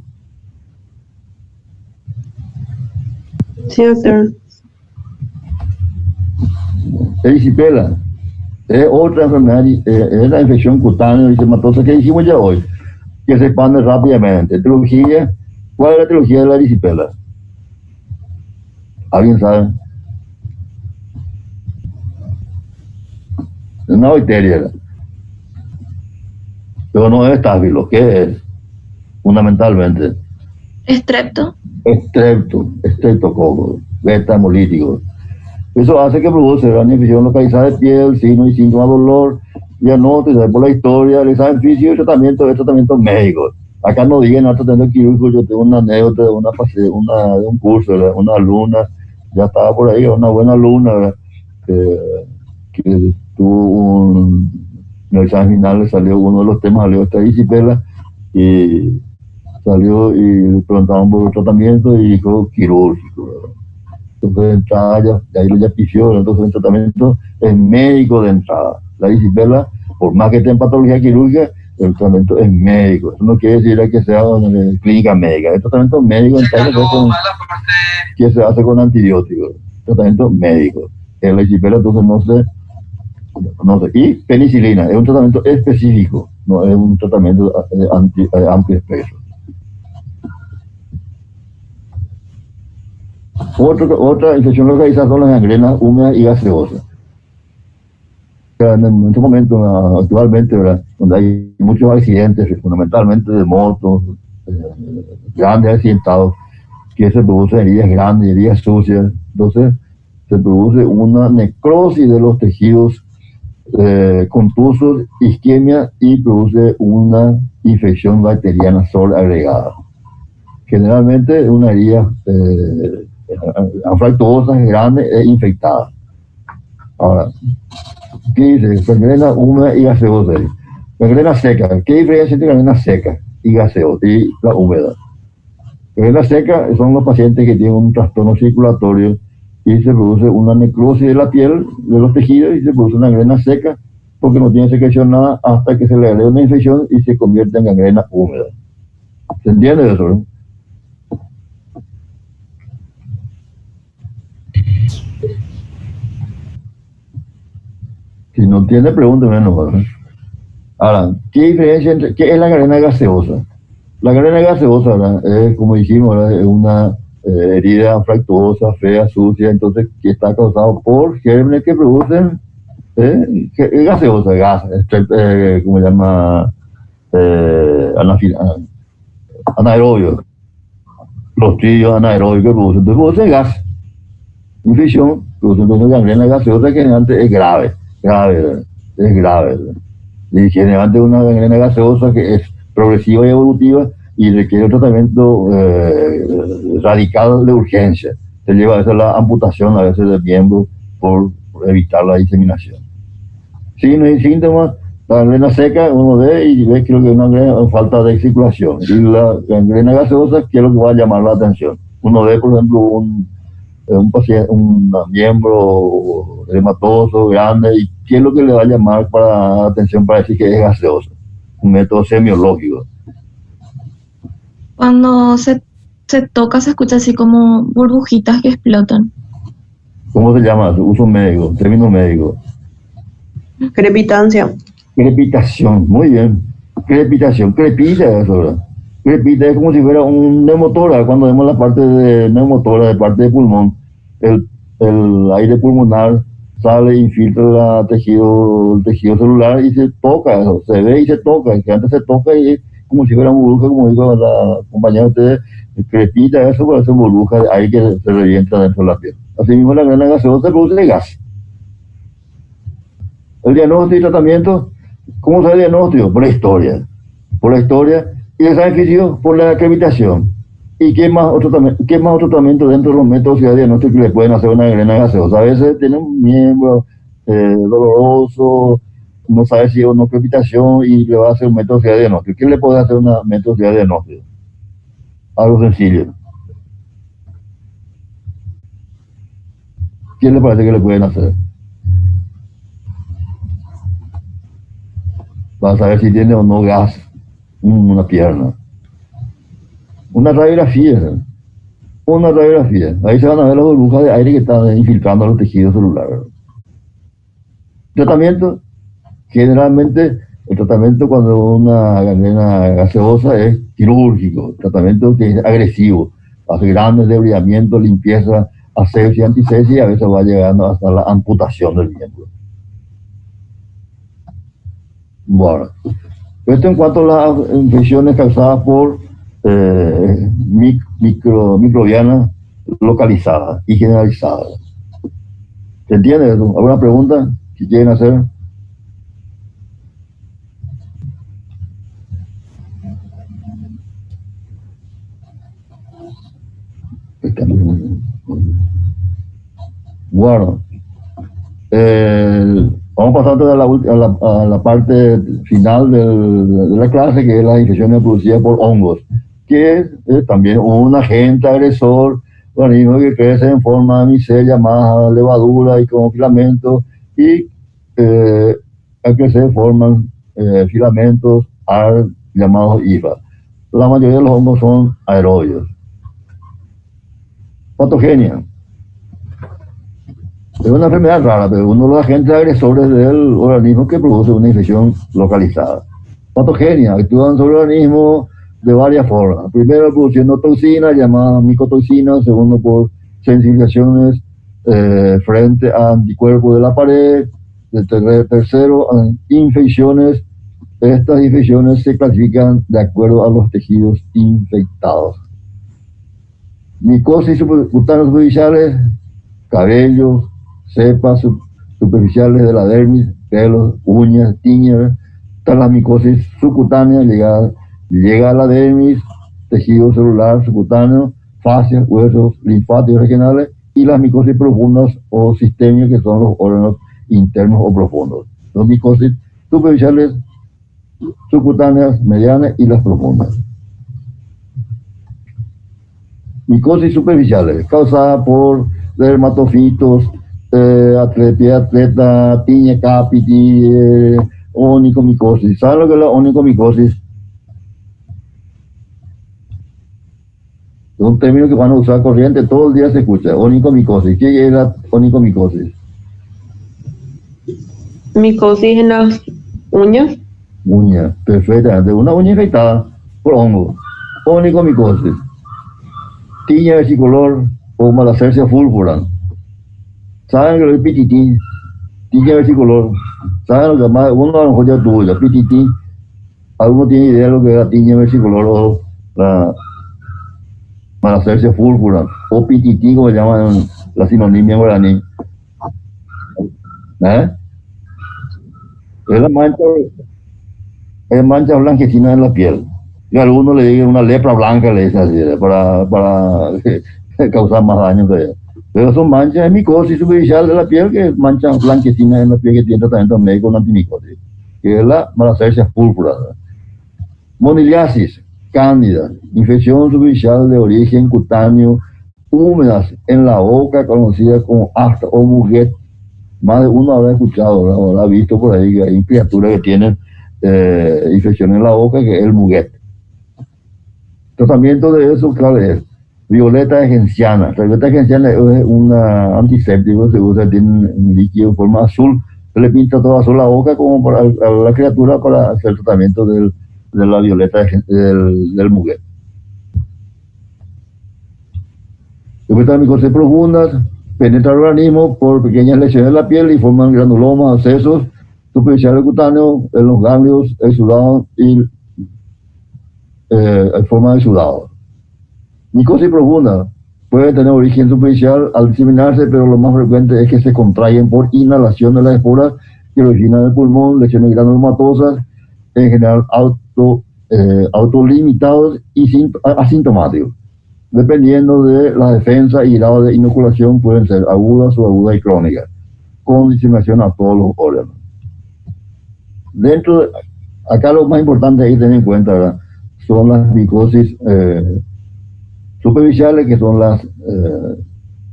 Sí, doctor. Erisipela es otra enfermedad, es la infección cutánea eritematosa que dijimos ya hoy, que se expande rápidamente. Etiología, ¿cuál es la etiología de la erisipela? ¿Alguien sabe? Es una bacteria, pero no es estáfilo. ¿Qué es? Fundamentalmente Estrepto. estreptococo, beta hemolítico. Eso hace que produce una infección localizada de piel, signos y síntomas de dolor, diagnóstico, por la historia, el examen físico y tratamiento médico. Acá no digan el tratamiento quirúrgico. Yo tengo una anécdota de un curso, ¿verdad? Una alumna, ya estaba por ahí, una buena alumna, ¿verdad? Que tuvo en el examen final le salió uno de los temas, salió esta disciplina, y salió y le preguntaban por el tratamiento y dijo quirúrgico, ¿verdad? Entonces de entrada ya ahí lo ya pifió, ¿verdad? Entonces el tratamiento es médico de entrada. La disipela, por más que esté en patología quirúrgica, el tratamiento es médico. Eso no quiere decir que sea una clínica médica. El tratamiento médico entonces que se hace con antibióticos. Tratamiento médico. En la disipela entonces no sé. Y penicilina, es un tratamiento específico, no es un tratamiento amplio espectro. Otra infección localizada son las gangrenas húmedas y gaseosas. En este momento, actualmente, ¿verdad? Donde hay muchos accidentes, fundamentalmente de motos, grandes accidentados, que se producen heridas grandes, heridas sucias. Entonces, se produce una necrosis de los tejidos contusos, isquemia y produce una infección bacteriana sobreagregada. Generalmente es una herida anfractuosa, grande e infectada. Ahora, ¿qué dice? Gangrena húmeda y gaseosa. Gangrena seca. ¿Qué diferencia entre gangrena seca y gaseosa y la húmeda? Gangrena seca son los pacientes que tienen un trastorno circulatorio y se produce una necrosis de la piel, de los tejidos, y se produce una gangrena seca porque no tiene secreción nada hasta que se le agrega una infección y se convierte en gangrena húmeda. ¿Se entiende eso, no? Si no tiene, pregúnteme, no. Ahora, ¿qué diferencia entre qué es la gangrena gaseosa? La gangrena gaseosa, ¿verdad? Es, como dijimos, ¿verdad? Es una herida anfractuosa, fea, sucia, entonces que está causado por gérmenes que producen gaseosa, gas, ¿cómo se llama? Anaerobio, los trillos anaerobios que producen, entonces producen gas, infección, producen entonces gangrena gaseosa que antes es grave, ¿verdad? Es grave, ¿verdad? Y generalmente una gangrena gaseosa que es progresiva y evolutiva y requiere un tratamiento radical de urgencia. Se lleva a veces la amputación, a veces del miembro, por evitar la diseminación. Si no hay síntomas, la gangrena seca uno ve y ve que es una falta de circulación. Y la gangrena gaseosa, ¿qué es lo que va a llamar la atención? Uno ve, por ejemplo, un paciente, un miembro hematoso grande, y qué es lo que le va a llamar para la atención para decir que es gaseoso. Un método semiológico. Cuando se toca se escucha así como burbujitas que explotan. ¿Cómo se llama? Uso médico, término médico. Crepitancia. Crepitación, muy bien. Crepitación, crepita eso, ¿verdad? Crepita es como si fuera un neumotórax. Cuando vemos la parte de neumotórax, de parte de pulmón, el aire pulmonar sale, infiltra el tejido celular y se toca, eso, se ve y se toca, que antes se toca y es como si fuera una burbuja, como dijo la compañera de ustedes, crepita eso, puede ser burbuja de aire que se revienta dentro de la piel. Así mismo la gangrena gaseosa produce gas. El diagnóstico y tratamiento, ¿cómo se da el diagnóstico? Por la historia. Por la historia y el sacrificio por la crepitación. ¿Y qué más otro tratamiento dentro de los métodos de diagnóstico que le pueden hacer una gangrena gaseosa? A veces tiene un miembro doloroso, no sabe si es o no crepitación y le va a hacer un método de diagnóstico. ¿Qué le puede hacer un método de diagnóstico? Algo sencillo. ¿Qué le parece que le pueden hacer? Para saber si tiene o no gas en una pierna. Una radiografía. Ahí se van a ver las burbujas de aire que están infiltrando los tejidos celulares. Tratamiento. Generalmente, el tratamiento cuando una gangrena gaseosa es quirúrgico. Tratamiento que es agresivo. Hace grandes debridamientos, limpieza, asepsia, antisepsia y a veces va llegando hasta la amputación del miembro. Bueno, esto en cuanto a las infecciones causadas por microbianas localizadas y generalizadas. ¿Se entiende eso? ¿Alguna pregunta que quieren hacer? Bueno, Vamos pasando a la parte final de la clase, que es las infecciones producidas por hongos, que es también un agente agresor, organismo que crece en forma de micelia, más levadura y como filamento, y al crecer forman filamentos llamados hifas. La mayoría de los hongos son aerobios. Patogenia. Es una enfermedad rara, pero uno de los agentes agresores del organismo que produce una infección localizada. Patogenia, actúan sobre el organismo de varias formas. Primero, produciendo toxinas llamadas micotoxinas. Segundo, por sensibilizaciones frente a anticuerpos de la pared. Tercero, infecciones. Estas infecciones se clasifican de acuerdo a los tejidos infectados. Micosis cutáneas superficiales, cabello, cepas superficiales de la dermis, pelos, uñas, tiñas. Está la micosis subcutánea, llega a la dermis, tejido celular subcutáneo, fascias, huesos linfáticos regionales, y las micosis profundas o sistémicas, que son los órganos internos o profundos. Son micosis superficiales, subcutáneas, medianas y las profundas. Micosis superficiales, causada por dermatofitos, atleta, tiña capiti, onicomicosis. ¿Saben lo que es la onicomicosis? Es un término que van a usar corriente, todo el día se escucha. Onicomicosis. ¿Qué es la onicomicosis? Micosis en las uñas. Uña, perfectamente. Una uña infectada por hongo. Onicomicosis. Tiña versicolor o malacercia fulgura. ¿Saben lo que es pititín? Tiña versicolor. ¿Saben lo que más? Uno a lo mejor ya tuvo ya pititín. ¿Alguno tiene idea de lo que es la tiña versicolor o la malacercia fulgura? O pititín, como llaman la sinonimia en guaraní. Es mancha blanquecina en la piel. Y a algunos le digan una lepra blanca, le dicen así, para causar más daño que ella. Pero son manchas de micosis superficial de la piel, que es manchas blanquecinas en la piel que tiene tratamiento médico con antimicosis, que es la malacercia púrpura. Moniliasis, cándida, infección superficial de origen cutáneo, húmedas en la boca, conocida como afta o muguet. Más de uno habrá escuchado, habrá visto por ahí que hay criaturas que tienen infección en la boca, que es el muguet. Tratamiento de eso, claro, es violeta genciana. La violeta genciana es un antiséptico, se usa, tiene un líquido de forma azul, se le pinta todo azul la boca como para a la criatura para hacer tratamiento de la violeta del muguet. Después están micosis profundas, penetra el organismo por pequeñas lesiones de la piel y forman granulomas, abscesos superficiales cutáneos en los ganglios exudados y en forma de exudado. Micosis profunda puede tener origen superficial al diseminarse, pero lo más frecuente es que se contraen por inhalación de las esporas que originan el pulmón, lesiones granulomatosas, en general autolimitados y asintomáticos. Dependiendo de la defensa y grado de inoculación, pueden ser agudas, subagudas y crónicas, con diseminación a todos los órganos. Acá lo más importante ahí tener en cuenta, ¿verdad?, son las micosis superficiales, que son las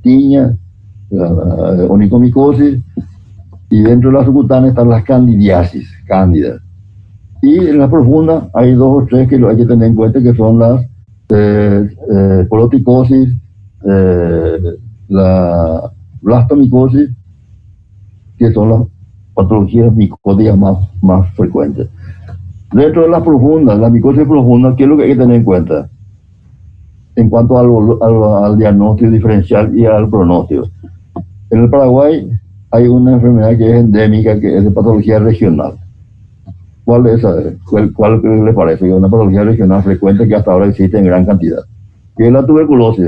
tiñas, la onicomicosis, y dentro de las subcutáneas están las candidiasis, cándidas. Y en las profundas hay dos o tres que hay que tener en cuenta, que son las poroticosis, la blastomicosis, que son las patologías micóticas más frecuentes. Dentro de las profundas, las micosis profundas, ¿qué es lo que hay que tener en cuenta en cuanto al diagnóstico diferencial y al pronóstico? En el Paraguay hay una enfermedad que es endémica, que es de patología regional. ¿Cuál es esa? ¿Cuál le parece? Que es una patología regional frecuente que hasta ahora existe en gran cantidad, que es la tuberculosis.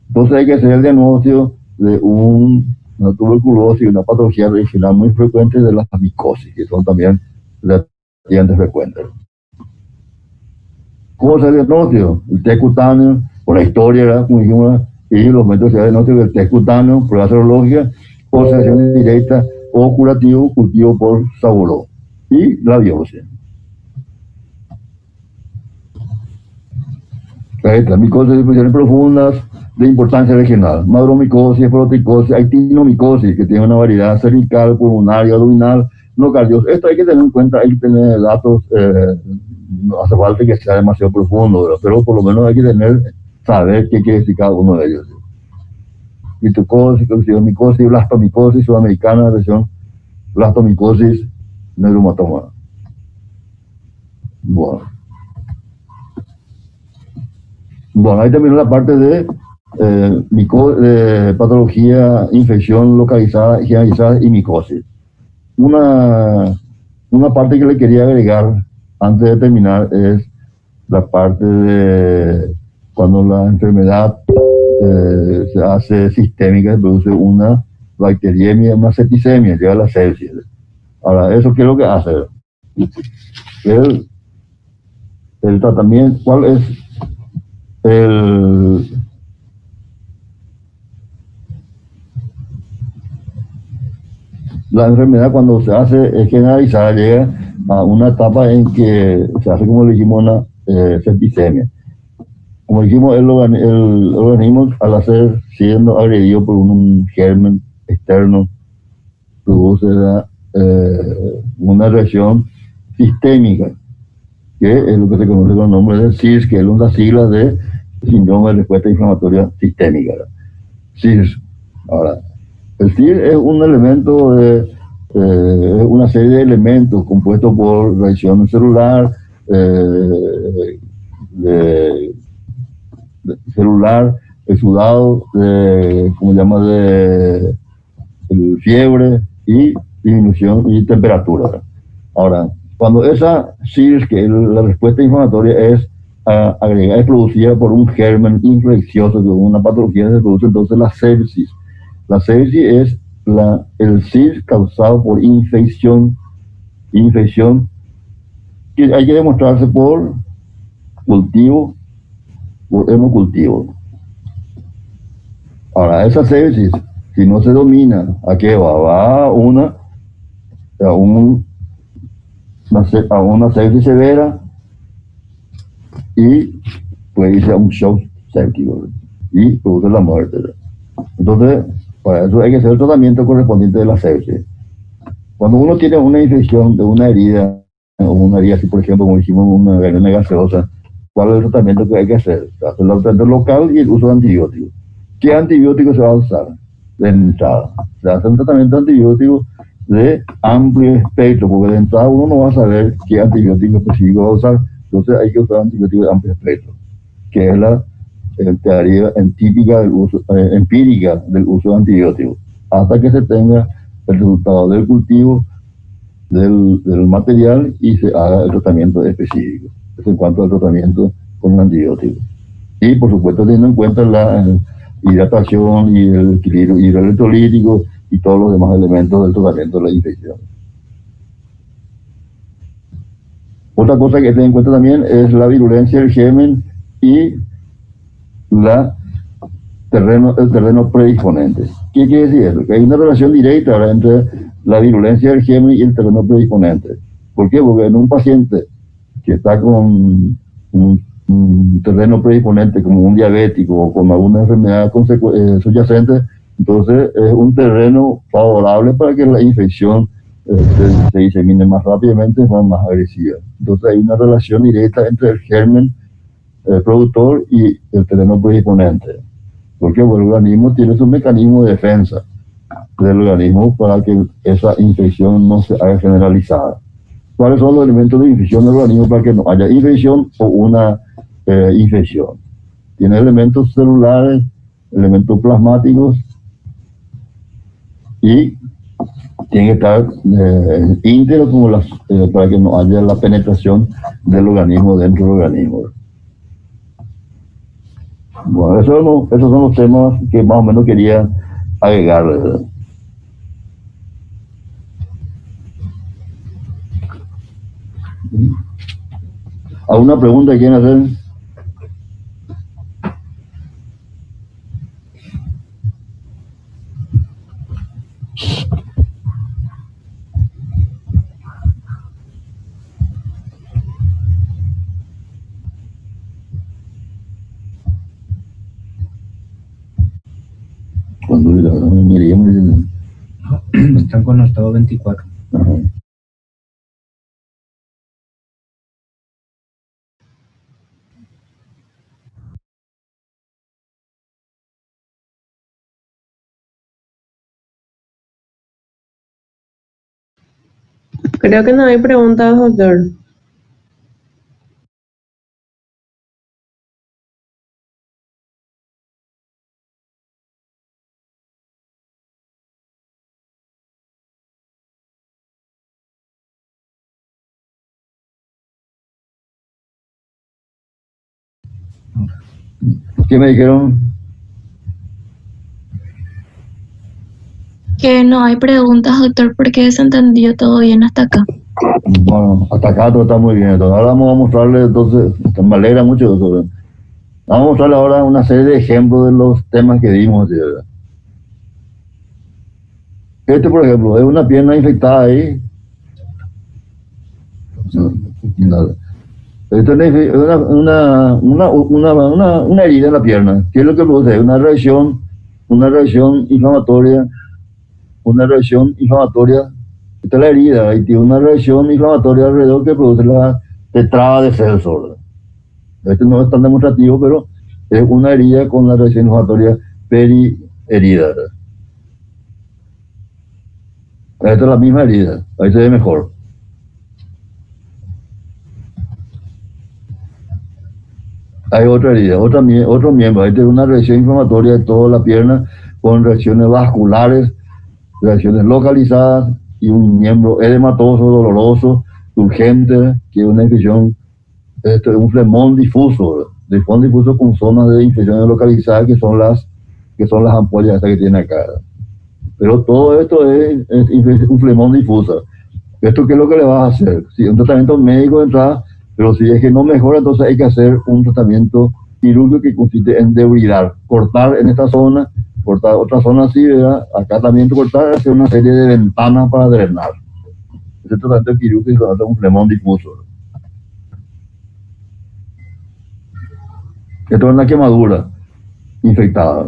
Entonces hay que hacer el diagnóstico de una tuberculosis, una patología regional muy frecuente de las micosis, que son también relativamente frecuentes. ¿Cómo se diagnóstico? El test cutáneo, por la historia, ¿verdad?, como dijimos, y los métodos de diagnóstico del test cutáneo, prueba serológica, observación directa o curativo cultivo por saburo y la biopsia. Ahí está, micosis de difusiones profundas de importancia regional, madromicosis, proticosis, actinomicosis, que tiene una variedad cervical, pulmonar y abdominal, no cardiosa. Esto hay que tener en cuenta, hay que tener datos, no hace falta que sea demasiado profundo, ¿verdad? Pero por lo menos hay que saber qué quiere decir cada uno de ellos. Mitocosis, micosis, blastomicosis sudamericana, versión blastomicosis neuromatoma. Bueno, ahí terminó la parte de patología, infección localizada, generalizada y micosis. Una parte que le quería agregar antes de terminar es la parte de cuando la enfermedad se hace sistémica, se produce una bacteriemia, una septicemia, llega a la sepsis. Ahora, ¿eso qué es lo que hace? El tratamiento, ¿cuál es la enfermedad cuando se hace generalizada? Llega a una etapa en que se hace, como le dijimos, una septicemia. Como dijimos, el organismo, al siendo agredido por un germen externo, produce una reacción sistémica, que es lo que se conoce con el nombre de SIRS, que es una sigla de síndrome de respuesta inflamatoria sistémica. SIRS. Ahora, el SIRS es un elemento una serie de elementos compuestos por reacción celular, celular, exudado, como se llama, de fiebre y disminución y temperatura. Ahora, cuando esa SIRS, que es la respuesta inflamatoria, es producida por un germen infeccioso, que una patología, se produce entonces la sepsis. La sepsis es el SIRS causado por infección que hay que demostrarse por cultivo, por hemocultivo. Ahora, esa sepsis, si no se domina, ¿a qué va? Va a una sepsis severa y puede irse a un shock séptico y produce la muerte. Entonces, para eso hay que hacer el tratamiento correspondiente de la sepsis. Cuando uno tiene una infección de una herida, o una herida así, por ejemplo, como dijimos, una venena gaseosa, ¿cuál es el tratamiento que hay que hacer? Se hace el tratamiento local y el uso de antibióticos. ¿Qué antibiótico se va a usar? De entrada, se hace un tratamiento antibiótico de amplio espectro, porque de entrada uno no va a saber qué antibiótico específico va a usar. Entonces hay que usar antibióticos de amplio espectro, que es la teoría típica del uso, empírica del uso de antibióticos, hasta que se tenga el resultado del cultivo del material y se haga el tratamiento específico. Eso en cuanto al tratamiento con antibióticos. Y por supuesto teniendo en cuenta la hidratación y el equilibrio hidroelectrolítico y todos los demás elementos del tratamiento de la infección. Otra cosa que tener en cuenta también es la virulencia del germen y el terreno predisponente. ¿Qué quiere decir eso? Que hay una relación directa, ¿verdad?, entre la virulencia del germen y el terreno predisponente. ¿Por qué? Porque en un paciente que está con un terreno predisponente, como un diabético o con alguna enfermedad subyacente, entonces es un terreno favorable para que la infección se disemine más rápidamente, más agresiva. Entonces hay una relación directa entre el germen productor y el terreno predisponente, porque el organismo tiene su mecanismo de defensa del organismo para que esa infección no se haga generalizada. ¿Cuáles son los elementos de infección del organismo para que no haya infección o una infección? Tiene elementos celulares, elementos plasmáticos y tiene que estar íntegro como para que no haya la penetración del organismo dentro del organismo. Bueno, esos son los temas que más o menos quería agregar, ¿verdad? ¿Alguna pregunta que quieren hacer? Están con estado 24. Ajá. Creo que no hay preguntas, doctor. ¿Qué me dijeron? Que no hay preguntas, doctor, porque se entendió todo bien hasta acá. Bueno, hasta acá todo está muy bien. Entonces, ahora vamos a mostrarle, entonces, me alegra mucho, doctor. Vamos a mostrarle ahora una serie de ejemplos de los temas que dimos, ¿sí? ¿Verdad? Este, por ejemplo, es una pierna infectada ahí. No. Esto es una herida en la pierna. ¿Qué es lo que produce? Una reacción inflamatoria. Esta es la herida, y tiene una reacción inflamatoria alrededor que produce la tetrada de Celso, ¿verdad? Este no es tan demostrativo, pero es una herida con la reacción inflamatoria periherida, ¿verdad? Esta es la misma herida, ahí se ve mejor. Hay otra herida, otro miembro. Ahí tiene una reacción inflamatoria de toda la pierna con reacciones vasculares, reacciones localizadas y un miembro edematoso, doloroso, urgente, que es una infección, un flemón difuso con zonas de infecciones localizadas que son las ampollas estas que tiene acá. Pero todo esto es un flemón difuso. ¿Esto qué es lo que le vas a hacer? Si un tratamiento médico de entrada, pero si es que no mejora, entonces hay que hacer un tratamiento quirúrgico que consiste en debridar, cortar en esta zona, cortar otra zona así, ¿verdad? Acá también cortar, hacer una serie de ventanas para drenar. Ese tratamiento quirúrgico se hace un flemón difuso. Esto es una quemadura infectada.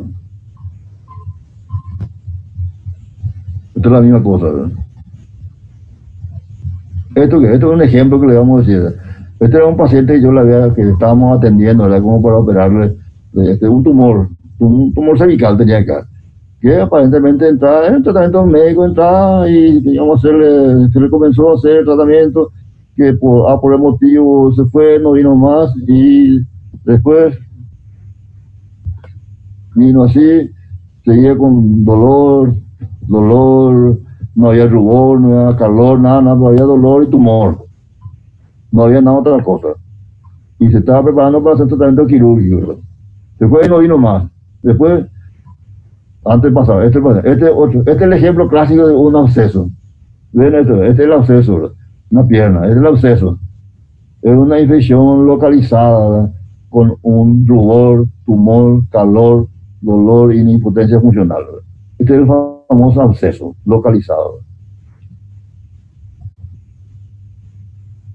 Esto es la misma cosa, ¿verdad? Esto es un ejemplo que le vamos a decir. Este era un paciente que estábamos atendiendo, ¿verdad? Como para operarle un tumor cervical tenía acá, que aparentemente entraba en el tratamiento médico, entraba y se le comenzó a hacer el tratamiento, que por el motivo se fue, no vino más, y después vino así, seguía con dolor, no había rubor, no había calor, nada, no había dolor y tumor. No había nada otra cosa. Y se estaba preparando para hacer tratamiento quirúrgico, ¿verdad? Después no vino más. Después, antes pasaba, este es el ejemplo clásico de un absceso. ¿Ven esto? Este es el absceso, ¿verdad? Una pierna, este es el absceso. Es una infección localizada, ¿verdad? Con un rubor, tumor, calor, dolor y impotencia funcional, ¿verdad? Este es el famoso absceso localizado, ¿verdad?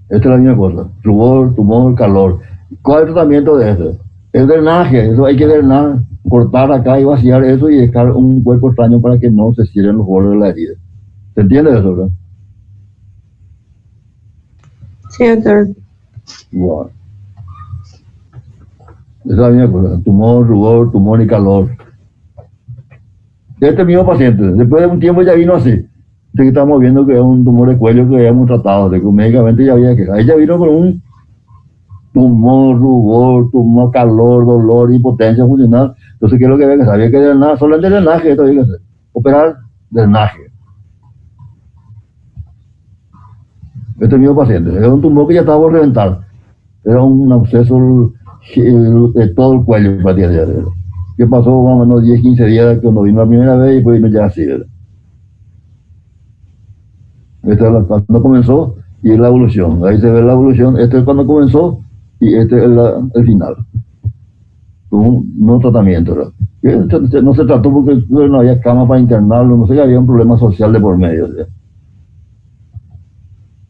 Esta es la misma cosa, rubor, tumor, calor. ¿Cuál es el tratamiento de eso? El drenaje, eso hay que drenar, cortar acá y vaciar eso y dejar un cuerpo extraño para que no se cierren los bordes de la herida. ¿Se entiende eso, verdad? Sí, doctor. Bueno. Esa es la misma cosa, tumor, rubor, tumor y calor. Este mismo paciente, después de un tiempo ya vino así. Que estamos viendo que es un tumor de cuello que habíamos tratado, de que médicamente ya había que. Ahí ya vino con un tumor, rubor, tumor, calor, dolor, impotencia funcional. Entonces, ¿qué es lo que había que hacer? Había que drenar, solo el drenaje, esto había que hacer. Operar drenaje. Este mismo paciente, era un tumor que ya estaba por reventar. Era un absceso de todo el cuello, prácticamente. Que pasó más o menos 10, 15 días cuando vino la primera vez y pues vino ya así, ¿verdad? Esta es cuando comenzó y es la evolución. Ahí se ve la evolución. Este es cuando comenzó y este es el final. Un nuevo tratamiento, ¿verdad? No se trató porque no había cama para internarlo, no sé, había un problema social de por medio, ¿verdad?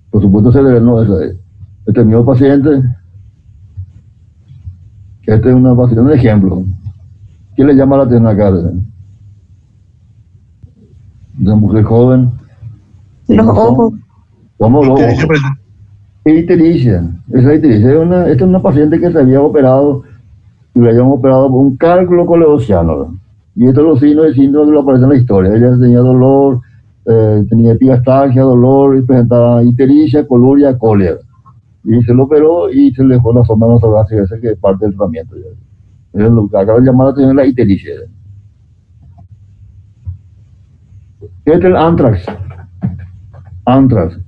Por supuesto se le no este mismo paciente, este es un ejemplo. ¿Qué le llama la atención acá? de una mujer joven. Los ¿Cómo son? ojos. ¿Cómo los Ictericia, ojos? por ejemplo. Ictericia. Esa ictericia esta es una paciente que se había operado y le habían operado por un cálculo coleociano, ¿verdad? Y estos son los signos y síntomas que lo aparecen en la historia. Ella tenía dolor, tenía epigastralgia, dolor, y presentaba ictericia, coluria, cólera. Y se lo operó y se le dejó la sonda nasogástrica, esa que es parte del tratamiento. Es lo que acaba de llamar la atención, la ictericia. ¿Qué es el antrax? Antrax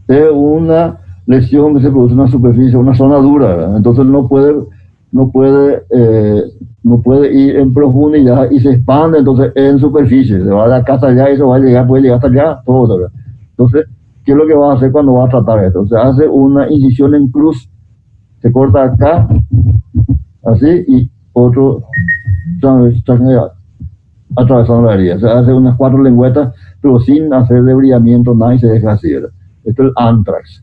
es una lesión que se produce en una superficie, una zona dura, ¿verdad? Entonces no puede ir en profundidad y se expande entonces en superficie, se va de acá hasta allá y eso va a llegar, puede llegar hasta allá, todo, ¿verdad? Entonces, ¿qué es lo que va a hacer cuando va a tratar esto? Se hace una incisión en cruz, se corta acá, así, y otro atravesando la herida. Se hace unas 4 lengüetas, pero sin hacer debrillamiento, nada, y se deja así, ¿verdad? Esto es el antrax,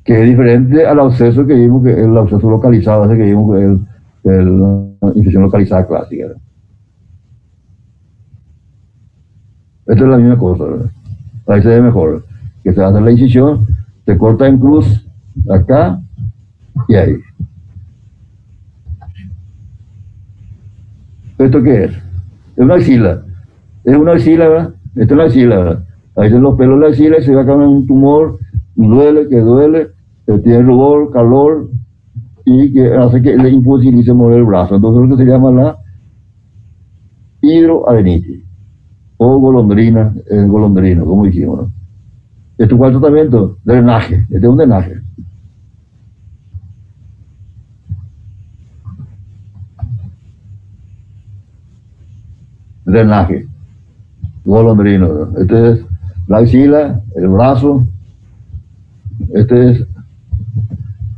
que es diferente al absceso que vimos, que es el absceso localizado, ese que vimos que es la infección localizada clásica, ¿verdad? Esta es la misma cosa, ¿verdad? Ahí se ve mejor, que se hace la incisión, se corta en cruz, acá y ahí. ¿Esto qué es? Es una axila. Es una axila, ¿verdad? Esto es la axila, ¿verdad? Ahí son los pelos de la axila y se va a caer un tumor, duele, tiene rubor, calor, y que hace que le imposibilice mover el brazo. Entonces lo que se llama la hidroadenitis, o golondrina, golondrino, como dijimos, ¿no? ¿Esto cuál es tratamiento? Drenaje. Este es un drenaje. Drenaje. Golondrino, ¿no? Este es la axila, el brazo. Este es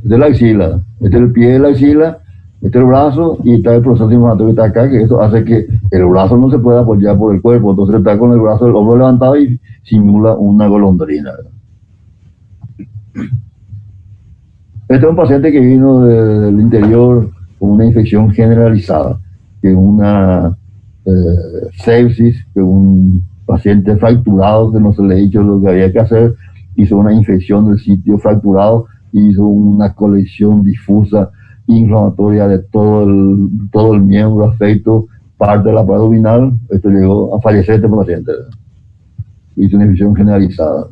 de la axila. Este es el pie de la axila. Este es el brazo y está el proceso inflamatorio que está acá, que esto hace que el brazo no se pueda apoyar por el cuerpo. Entonces está con el brazo del hombro levantado y simula una golondrina, ¿verdad? Este es un paciente que vino del interior con una infección generalizada, que es una sepsis, que un paciente fracturado que no se le ha dicho lo que había que hacer, hizo una infección del sitio fracturado, hizo una colección difusa inflamatoria de todo el miembro afecto, parte de la pared abdominal. Esto llegó a fallecer este paciente, hizo una infección generalizada.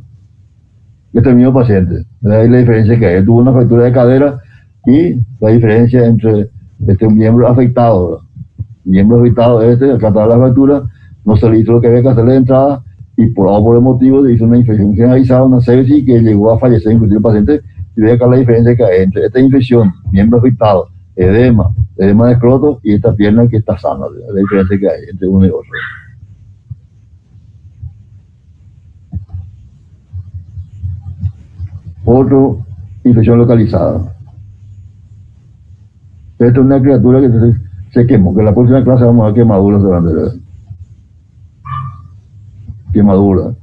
Este es el mismo paciente. Ahí la diferencia que hay. Él tuvo una fractura de cadera y la diferencia entre este miembro afectado, ¿verdad? Miembro afectado, acá está la fractura, no se le hizo lo que había que hacerle de entrada y por el motivo le hizo una infección generalizada, una sepsis que llegó a fallecer inclusive el paciente. Y ve acá la diferencia que hay entre esta infección, miembro afectado, edema de escroto y esta pierna que está sana, ¿verdad? La diferencia que hay entre uno y otro. Otro, infección localizada. Esta es una criatura que se quemó, que en la próxima clase vamos a ver quemaduras durante la quemadura.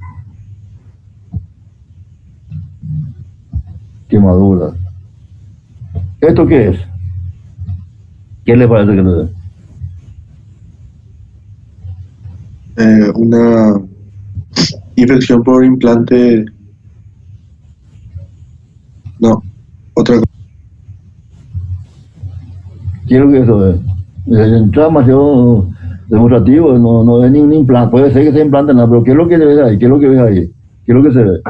¿Esto qué es? ¿Qué le parece que no es? Una infección por implante. No, otra cosa. Quiero que eso es. Está demasiado demostrativo, no es ningún implante. Puede ser que sea implante, nada, pero ¿qué es lo que ves ahí? ¿Qué es lo que ves ahí? ¿Qué es lo que se ve?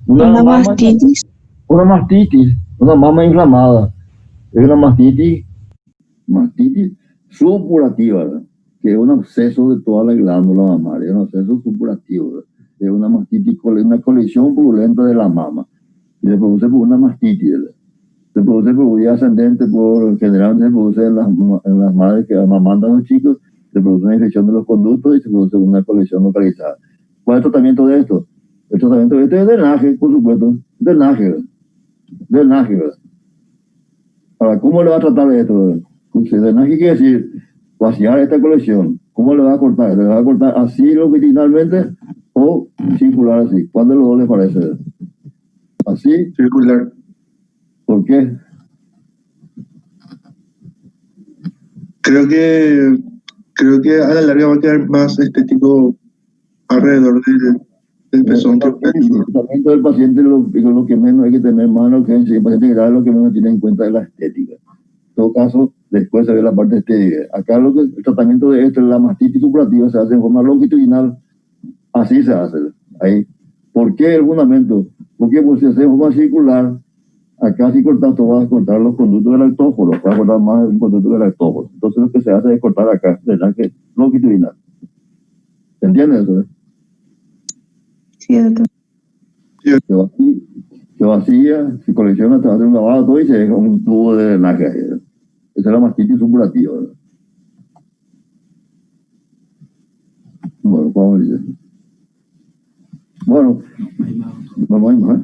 Una mastitis. Una mastitis, una mama inflamada. Es una mastitis supurativa, ¿verdad? Que es un absceso de toda la glándula mamaria, es un absceso supurativo, ¿verdad? Es una mastitis, una colección purulenta de la mama. Y se produce por una mastitis, ¿verdad? Se produce por vía ascendente, generalmente se produce en las madres que amamantan a los chicos, se produce una infección de los conductos y se produce una colección localizada. ¿Cuál es el tratamiento de esto? El tratamiento de esto es drenaje, por supuesto, drenaje, ¿verdad? Ahora, ¿cómo le va a tratar de esto? El drenaje quiere decir vaciar esta colección. ¿Cómo le va a cortar? ¿Le va a cortar así longitudinalmente o circular así? ¿Cuál de los dos le parece? ¿Así? Circular. ¿Por qué? Creo que a la larga va a quedar más estético alrededor del pezón. El tratamiento del paciente, lo que menos hay que tener más en la urgencia, y el paciente grave lo que menos tiene en cuenta es la estética. En todo caso, después se ve la parte estética. Acá el tratamiento de esto, la mastitis supurativa, se hace en forma longitudinal, así se hace. Ahí. ¿Por qué el fundamento? Porque pues, si hace en forma circular, acá si cortas, tú vas a cortar los conductos del lactóforo, vas a cortar más el conducto del lactóforo. Entonces lo que se hace es cortar acá, drenaje longitudinal. ¿Se entiende eso? Sí, doctor. Se vacía, se colecciona, se hace un lavado, todo y se deja un tubo de drenaje ahí. Esa es la mastitis supurativa. Bueno, vamos a ver. Bueno, vamos a ir más.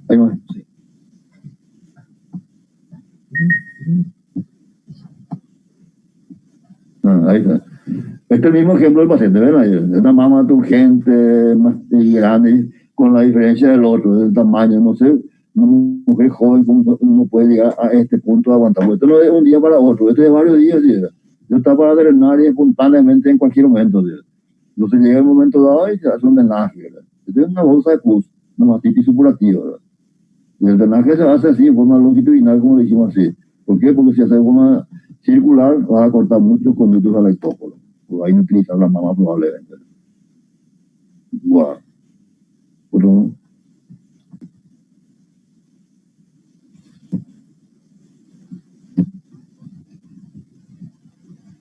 Hay más. Ahí está. Este es el mismo ejemplo del paciente, ¿ven? Una mama urgente, más grande, con la diferencia del otro, del tamaño, no sé, una mujer joven, ¿cómo uno puede llegar a este punto de aguantar? Porque esto no es de un día para otro, esto es de varios días, ¿sí? Esto está para drenar espontáneamente en cualquier momento, ¿sí? Entonces llega el momento dado y se hace un drenaje, ¿verdad? Esto es una bolsa de pus, una mastitis supurativa, ¿verdad? Y el drenaje se hace así, en forma longitudinal, como le dijimos así. ¿Por qué? Porque si hace de forma circular, vas a cortar muchos conductos al lactóforo. Pues ahí no utilizar la mama probablemente. Wow.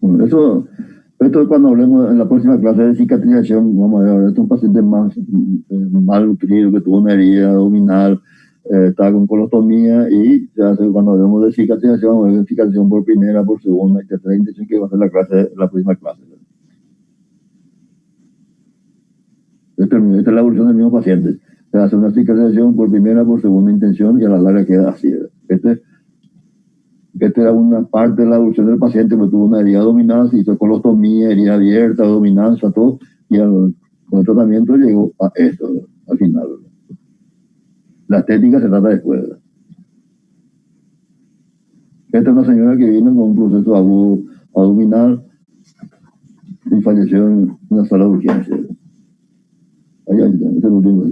Bueno, esto es cuando hablemos en la próxima clase de cicatrización. Vamos a ver, esto es un paciente más mal nutrido, que tuvo una herida abdominal, está con colostomía, y se hace, cuando hablemos de cicatrización, vamos a ver cicatrización por primera, por segunda y tercera intención, que va a ser la próxima clase. Esta es la evolución del mismo paciente. Se hace una cicatrización por primera, por segunda intención, y a la larga queda así. Esta era una parte de la evolución del paciente, que tuvo una herida abdominal, se hizo colostomía, herida abierta, abdominal, todo, y con el tratamiento llegó a esto, al final. La estética se trata después. Esta es una señora que vino con un proceso agudo abdominal y falleció en una sala de urgencia. Ahí está, este es el último.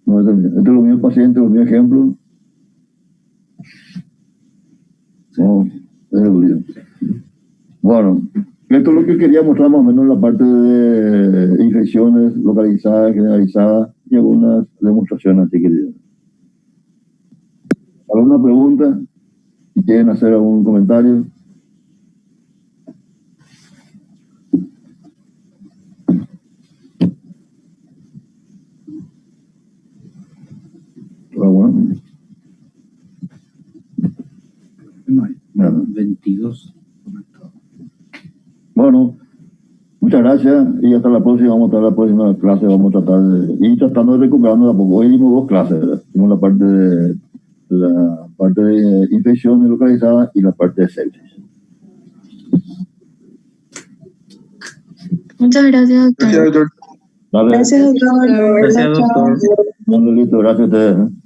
No, este es lo mío paciente, lo mío ejemplo. No, es el último. Bueno, esto es lo que quería mostrar más o menos en la parte de infecciones localizadas, generalizadas y algunas demostraciones, así que ¿alguna pregunta? Si quieren hacer algún comentario. Bueno. Bueno. 22. Bueno, muchas gracias y hasta la próxima. Vamos a estar en la próxima clase. Vamos a tratar de ir tratando de recuperarnos de a poco. Hoy dimos 2 clases, ¿verdad? Dimos la parte de infecciones localizadas y la parte de sepsis. Muchas gracias, doctor. Gracias, doctor. Dale. Gracias, doctor. Gracias, doctor. Dale, listo. Gracias a ustedes.